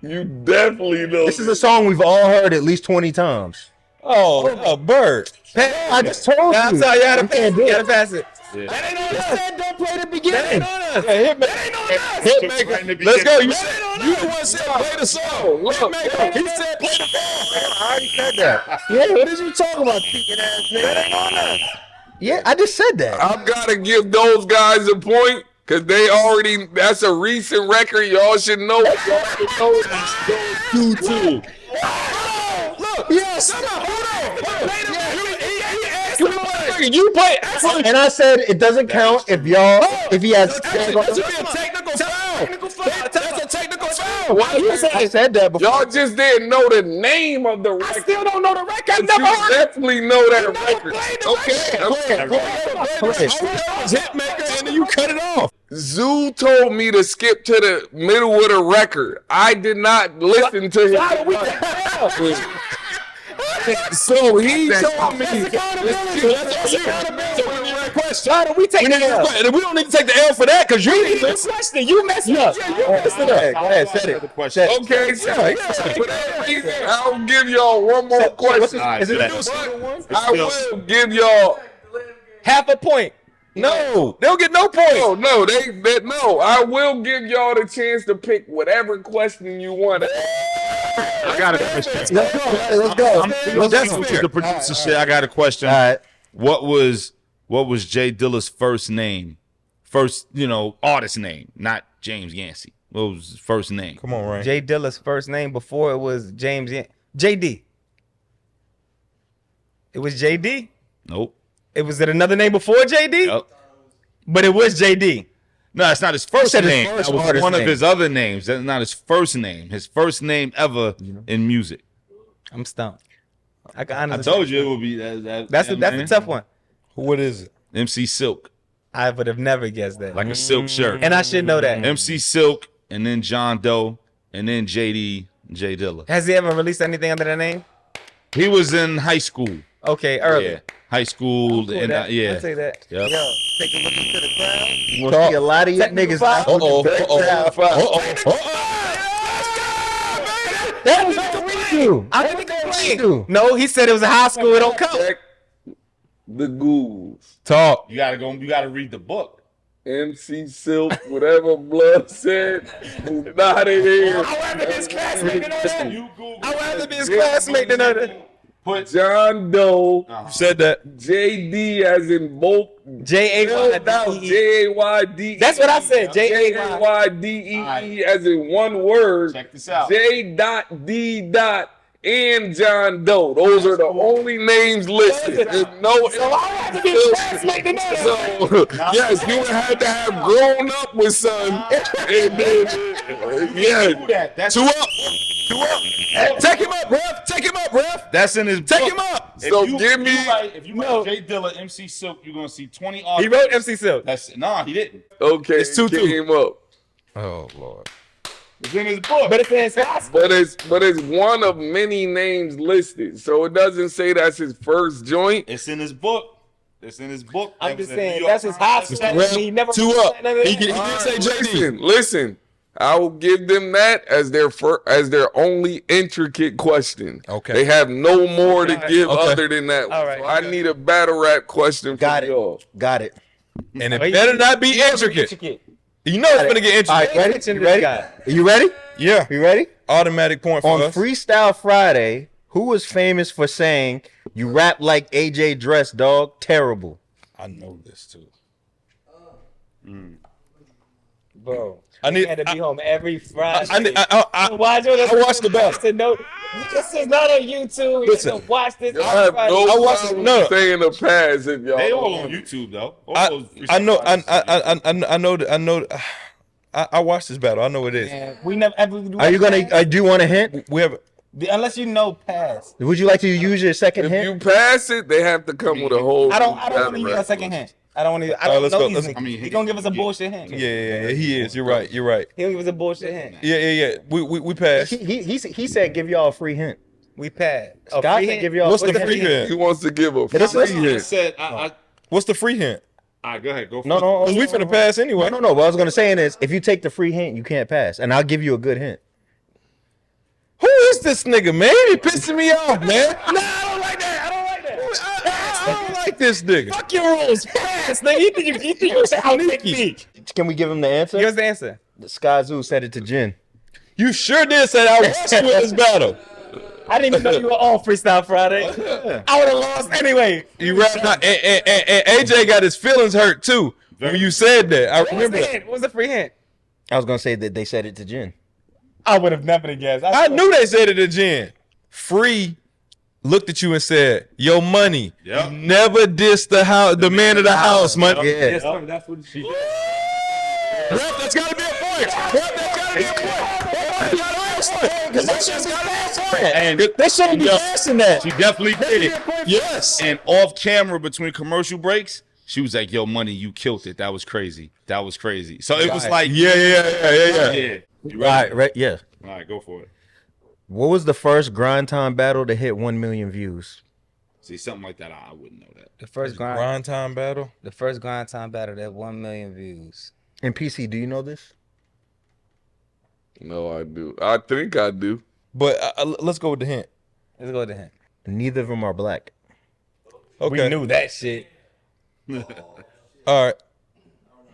You definitely know. this is a song we've all heard at least 20 times. oh, Bird. I just told you. I'm sorry, you gotta You pass can't it. do You it. gotta pass it. That ain't on us. Said don't play the beginning. That ain't on us. Hitmaker. Let's go. You the one said play the song. Hitmaker. He said play the song. I already said that. Yeah, what is you talking about, speaking ass nigga? That ain't on us. Yeah, I just said that. I've got to give those guys a point because they already. That's a recent record. Y'all should know. Y'all should know those two. Look. Yes. Hold on. You play. And I said it doesn't count if y'all if he has. That should be a technical foul. That's a technical foul. I said that before. Y'all just didn't know the name of the record. Still don't know the record. I've But never you heard it. definitely know that record. played the Okay. Hitmaker, and then you cut it off. Zoo told me to skip to the middle of the record. I did not listen to him. So he told me. Why don't we take the L? We don't need to take the L for that because you need This question, you messed up. Go ahead, said it. Said it. Okay, so for that reason, I'll give y'all one more question. Is it I will give y'all. Half a point. No, they'll get no points. No, no. I will give y'all the chance to pick whatever question you want. I got a question. Let's go. That's the producer shit. I got a question. All right. What was Jay Dilla's first name? First, artist name, not James Yancey. What was his first name? Come on, Ryan. Jay Dilla's first name before it was James JD. It was JD? Nope. It was it another name before JD? Yep. But it was JD. No, that's not his first said his name. first That was artist one of name. his other names. That's not his first name. His first name ever in music. I'm stumped. I I told you it would be That's a tough one. What is it? MC Silk, I would have never guessed that. like a silk shirt. And I should know that. MC Silk, and then John Doe, and then Jay Dilla. Has he ever released anything under that name? He was in high school. Okay, early. Yeah, high school, Cool with and that. yeah. I'll say that. Yep. Yo, take a look into the crowd. You gonna see a lot of your niggas. That was a redo. I didn't complain. No, he said it was a high school. It don't count. Check the Ghouls. Talk. You gotta read the book. MC Silk, whatever Blood said, is not in here. I'd rather be his classmate than that. You Google. I'd rather be his classmate than that. Put John Doe, You said that. JD as in both. J-A-Y-D-E. J-A-Y-D-E. That's what I said. J-A-Y-D-E-E as in one word. Check this out. J.D. and John Doe. Those are the only names listed. There's no. So yes, you would have to have grown up with son. And then, yeah. That's Two up. Take him up, ref. Take him up, ref. That's in his Take book. him up. So give me. If you write Jay Dilla, MC Silk, you're gonna see 20 He artists. wrote MC Silk. He didn't. Okay, It's 2-2. came up. Oh Lord. It's in his book. But it's in his house. But it's one of many names listed. So it doesn't say that's his first joint. It's in his book. It's in his book. I'm That was just in saying, New York that's his Times. house. He never Two up. none of that. He did say JD. Listen. I will give them that as their only intricate question. Okay. They have no more to give Okay. other than that. All right. So I need a battle rap question Got from it. y'all. Got it. And it better not be intricate. You know it's gonna get All right, intricate. ready? You ready? Are you ready? Yeah. You ready? Automatic point for On us. Freestyle Friday, who was famous for saying, "You rap like AJ Dress, dog"? Terrible. I know this too. Bro, I need- had to be home every Friday. I Watch I watched the battle. to know this is not on YouTube. You Listen, have to watch this. I have every no Friday. problem saying the pass if y'all. They all on YouTube though. All those I know freestyle I know I watched this battle. I know what it is. Man, we never ever. Are you gonna? Do you want a hint? We have Unless you know pass. Would you like to use your second If hint? you pass it, they have to come with a whole. I don't want to use a second hint. I don't want to. I don't let's know go. these Let's- niggas. He gonna give us a bullshit hint. yeah, he is. You're right. He'll give us a bullshit hint. Yeah. We passed. He said give y'all a free hint. We passed. Scott said give y'all. What's a the free He hint? wants to give a Listen, free listen. hint. said What's the free hint? all right, go ahead, go for No, it. no, Cause we finna pass anyway. no. What I was gonna say is, if you take the free hint, you can't pass, and I'll give you a good hint. Who is this nigga, man? He pissing me off, man. Nah, I don't like that. I don't like that. I don't like this nigga. Fuck your rules. Pass, nigga. You think you sound sneaky. Can we give him the answer? Here's the answer. Skyzoo said it to Jin. You sure did say that I watched you in this battle. I didn't even know you were all Freestyle Friday. I would have lost anyway. You rapped not, and AJ got his feelings hurt too when you said that. I remember that. What was the free hint? I was gonna say that they said it to Jin. I would have never guessed. I knew they said it to Jen. Free looked at you and said, "Yo, money, Yep. you never dissed the man of the house, man." Yeah. That's what she did. Rep, that's gotta be a point. Rep, that's gotta be a point. Because that shit's got ass on it. And They shouldn't be passing that. she definitely did it. Yes. And off camera between commercial breaks, she was like, "Yo, money, you killed it. That was crazy. That was crazy." So it was like, Yeah. yeah. You ready? Right, yeah. All right, go for it. What was the first grind time battle to hit 1 million views? See, something like that, I wouldn't know that. The first grind Grind time battle. time battle that 1 million views. And PC, do you know this? No, I do. I think I do. But let's go with the hint. Let's go to him. Neither of them are black. Okay. We knew that shit. All right.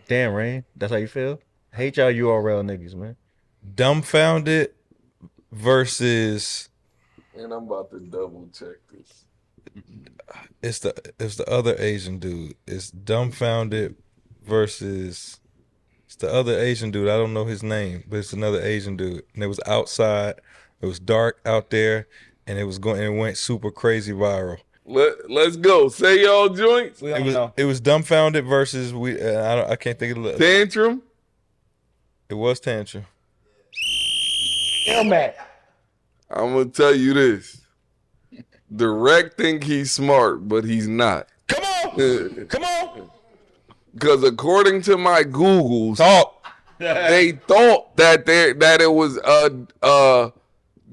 Damn, Rain. That's how you feel? I hate y'all URL niggas, man. Dumbfounded versus And I'm about to double check this. it's the other Asian dude. It's Dumbfounded versus it's the other Asian dude. I don't know his name, but it's another Asian dude. And it was outside. It was dark out there, and it went super crazy viral. Let's go. Say y'all joints. We don't know. It was Dumbfounded versus I can't think of the Tantrum. It was Tantrum. Matt. I'm gonna tell you this. Drect think he's smart, but he's not. Come on, come on, Because according to my Googles, talk. they thought that it was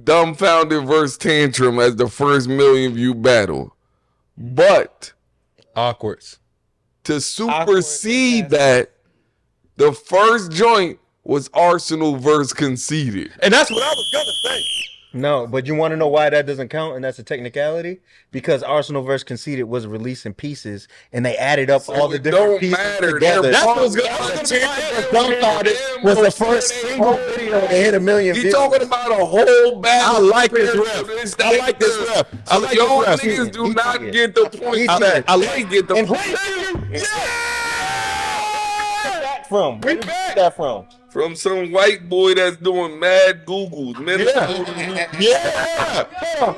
Dumbfounded versus Tantrum as the first million view battle. But Awkward. to supersede that, the first joint was Arsenal versus Conceited. And that's what I was gonna say. No, but you want to know why that doesn't count, and that's a technicality? Because Arsenal vs. Conceited was released in pieces, and they added up all the it different don't pieces matter. together. They're That's what was both- Was the first single video to hit 1 million He views. talking about a whole battle. I like this rap. I like this rap. I like Y'all this rap. niggas do not Yeah. get the point. I They get the And point. that from? Where did you get that from? From some white boy that's doing mad Googles. Yeah.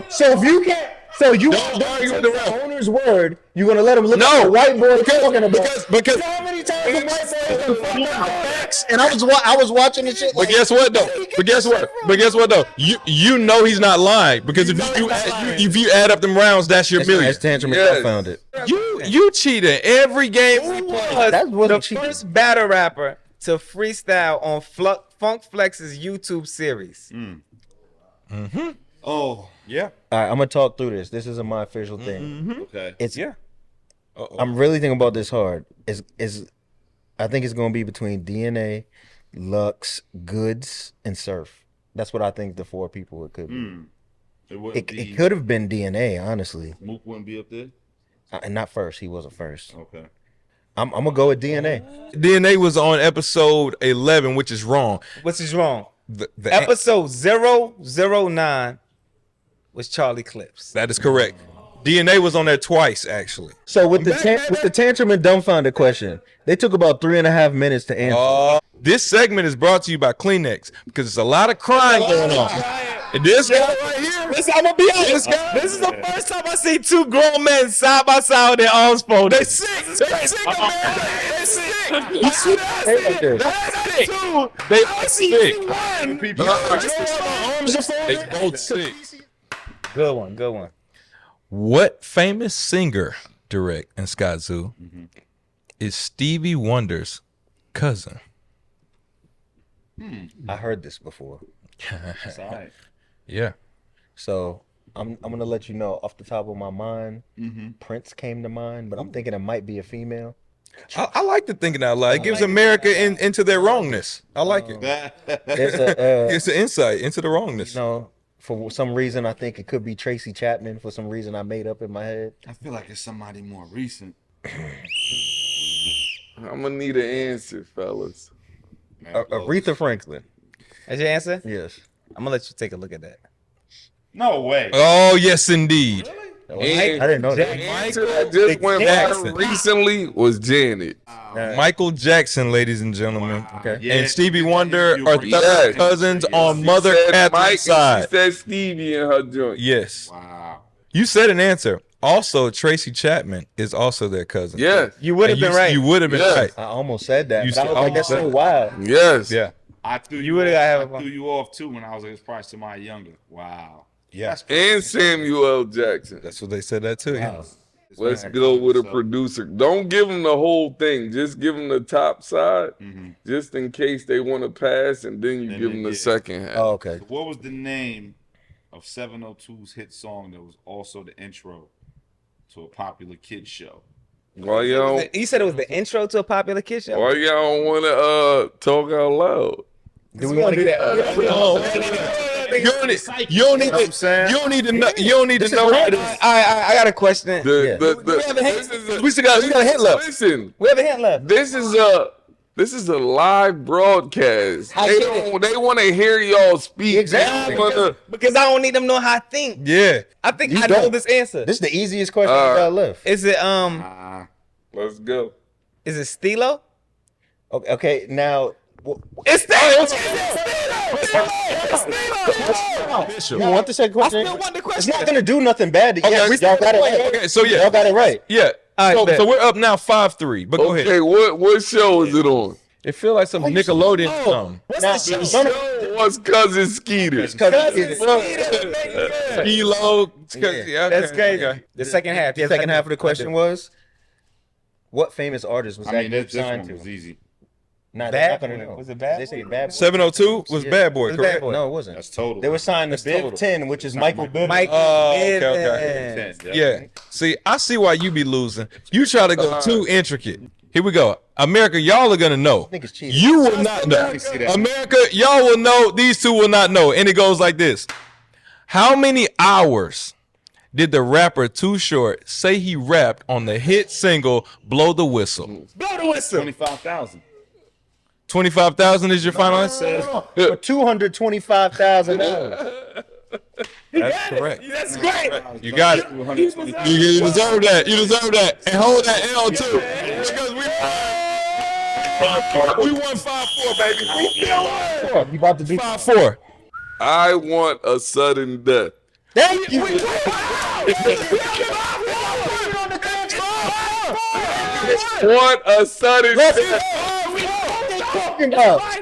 So if you can't, so you Don't argue with the rap. owner's word, you're gonna let him look No, at the white boy talking about. because How many times the white boy been facts? And I was watching the shit. But guess what though? But guess what though? You know he's not lying because if you add up them rounds, that's your million. That's Tantrum and Yes. I found it. You cheated every game we played. That The wasn't cheating. first battle rapper to freestyle on Funk Flex's YouTube series. Oh, Yeah. All right, I'm gonna talk through this. This isn't my official thing. okay. It's Yeah. I'm really thinking about this hard. I think it's gonna be between DNA, Lux, Goods, and Surf. That's what I think the 4 people it could be. It wouldn't It be. could have been DNA, honestly, Mook wouldn't be up there. and not first. He wasn't first. Okay. I'm gonna go with DNA. DNA was on episode 11, which is wrong. Which is wrong. The Episode 009 was Charlie Clips. that is correct. DNA was on there twice, actually. So with the Tantrum and Dumbfounded question, they took about 3.5 minutes to answer. This segment is brought to you by Kleenex because there's a lot of crying going on. And this guy right here, Listen, I'm gonna be honest. This is the first time I see two grown men side by side with their arms folded. They sick. They sick, man. They sick. You see that? That's sick. they I see sick. one. They both sick. Good one. Good one. What famous singer, Drect and Skyzoo, is Stevie Wonder's cousin? I heard this before. It's all right. Yeah. So I'm gonna let you know off the top of my mind. Prince came to mind, but I'm thinking it might be a female. I like the thinking out loud. It gives America into their wrongness. I like it. There's a It's an insight into the wrongness. you know, for some reason I think it could be Tracy Chapman. For some reason I made up in my head. I feel like it's somebody more recent. I'm gonna need an answer, fellas. Aretha Franklin. That's your answer? Yes. I'm gonna let you take a look at that. No way. Oh, yes, indeed. I didn't know The that. answer that just went Jackson. viral recently was Janet. Michael Jackson, ladies and gentlemen. Okay. Yeah. And Stevie Wonder You are agree. third Yes. cousins on She Mother said Catherine's Mike, side. She said Stevie in her joint. Yes. Wow. You said an answer. Also, Tracy Chapman is also their cousin. Yes. You would have And been right. You would have been Yes. right. I almost said that. You But I was like, that's so almost wild. Yes. Yeah. I threw You would've gotta have I a- threw you off too when I was like, it's probably somebody younger. Wow. Yeah. And Samuel L. Jackson. That's what they said that too. Yeah. Let's go with a producer. Don't give them the whole thing. Just give them the top side, just in case they want to pass, and then you Then give they them the get- second half. Oh, okay. What was the name of 702's hit song that was also the intro to a popular kids show? Why y'all? You said it was the intro to a popular kid show? Why y'all don't want to talk out loud? Do we want to get that? You don't need to know. You don't need to know. I got a question. We still got a hint left. Listen, We have a hint left. this is a live broadcast. I They get it. don't. They want to hear y'all speak. Exactly. They wanna- Because I don't need them to know how I think. Yeah. I think You I know don't. this answer. This is the easiest question we got left. Is it Let's go. is it Stilo? Okay, now It's Stilo. you want the second question? still want the It's question. not gonna do nothing bad. Okay, Yes, we y'all got it right. Okay, so yeah. Y'all got it right. Yeah. All right, bet. So we're up now 5-3. But go Okay, ahead. what show is it on? It feel like some Nickelodeon song. Now, The show was Cousin Skeeter. Kilo. That's crazy. The second half. The second half of the question was, what famous artist was I that mean, group this signed one to? was easy. Nah, Bad they're not gonna Boy. know. Was it Bad They Boy? say Bad Boy. 702 was Bad Boy, was correct? Bad Boy. No, it wasn't. That's total. They were signed to total. Bib 10, which is Michael Bivins. Mike. Oh, okay, Bivins. okay. Yeah. See, I see why you be losing. You try to go too intricate. Here we go. America, y'all are gonna know. think it's cheating. You will not know. America, y'all will know. These two will not know. And it goes like this. How many hours did the rapper Too Short say he rapped on the hit single Blow the Whistle? Blow the whistle. 25,000. 25,000 is your final answer? For $225,000. That's correct. That's great. You got it. You deserve that. You deserve that. And hold that L too. Because we won 5-4, baby. You about to do 5-4. I want a sudden death. Thank you. Want a sudden death. Talking about.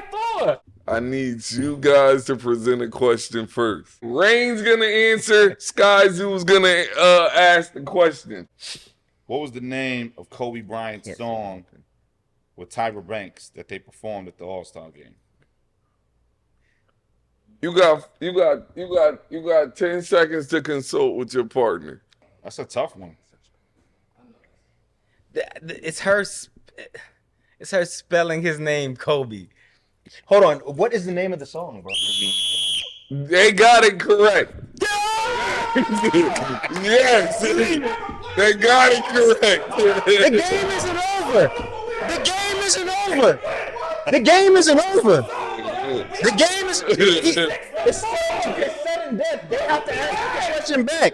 I need you guys to present a question first. Rain's gonna answer. Skyzoo's gonna ask the question. What was the name of Kobe Bryant's song with Tyra Banks that they performed at the All-Star game? You got 10 seconds to consult with your partner. That's a tough one. It's her spelling his name Kobe. Hold on. What is the name of the song, bro? They got it correct. Yes, they got it correct. The game isn't over. The game isn't over. The game isn't over. The game is. It's sudden death. They have to ask the question back.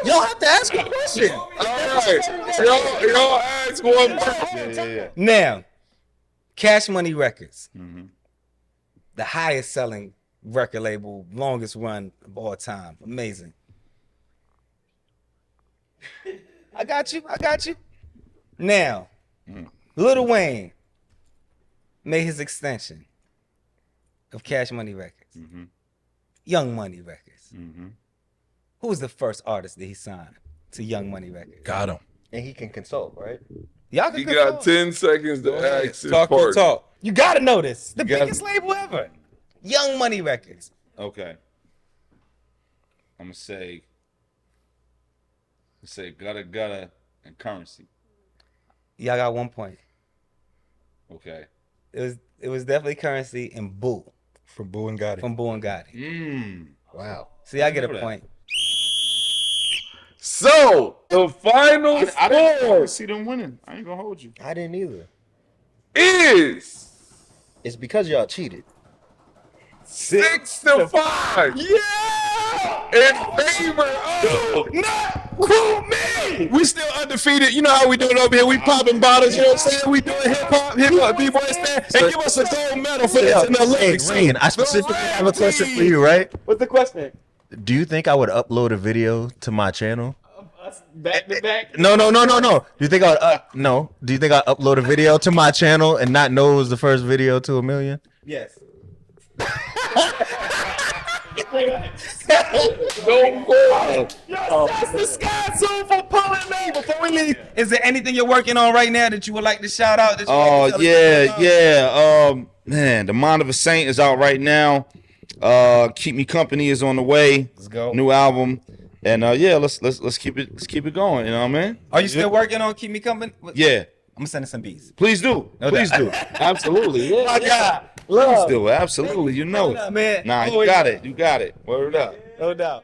Y'all have to ask a question. All right, y'all ask one. Yeah. Now, Cash Money Records, the highest selling record label, longest run of all time. Amazing. I got you. Now, Lil Wayne made his extension of Cash Money Records. Young Money Records. Who was the first artist that he signed to Young Money Records? Got him. And he can consult, right? Y'all can You got consult. 10 seconds to ask his Talk your partner. talk. You gotta know this. The You gotta- biggest label ever. Young Money Records. Okay. I'm gonna say gutter and currency. Y'all got 1 point. Okay. It was definitely Currency and Boo From Boo and Gotti. from Boo and Gotti. Wow. See, I get a know that. point. So, the final I didn't score see them winning. I ain't gonna hold you. I didn't either. is It's because y'all cheated. 6-5. Yeah! In favor of Not cool me! We still undefeated. You know how we doing over here. We popping bottles, you know what I'm saying? We doing hip-hop, B-boy stand. And give us a gold medal for this in the Olympics. Hey, Rain, I specifically have a question for you, right? What's the question? Do you think I would upload a video to my channel? Back to back. No. Do you think I would? No. Do you think I upload a video to my channel and not know it was the first video to 1 million? Yes. That's the Skyzoo for pulling me. Before we leave, is there anything you're working on right now that you would like to shout out? That you like to tell us about? Yeah. Man, The Mind of a Saint is out right now. Keep Me Company is on the way. Let's go. New album. And yeah, let's keep it going. You know what I mean? Are you still working on Keep Me Company? Yeah. I'm sending some beats. Please do. Please doubt. do. Absolutely. Yeah. My God. Please do. Absolutely. You know No, it. man. Nah, you Always- got it. You got it. Word up. No doubt.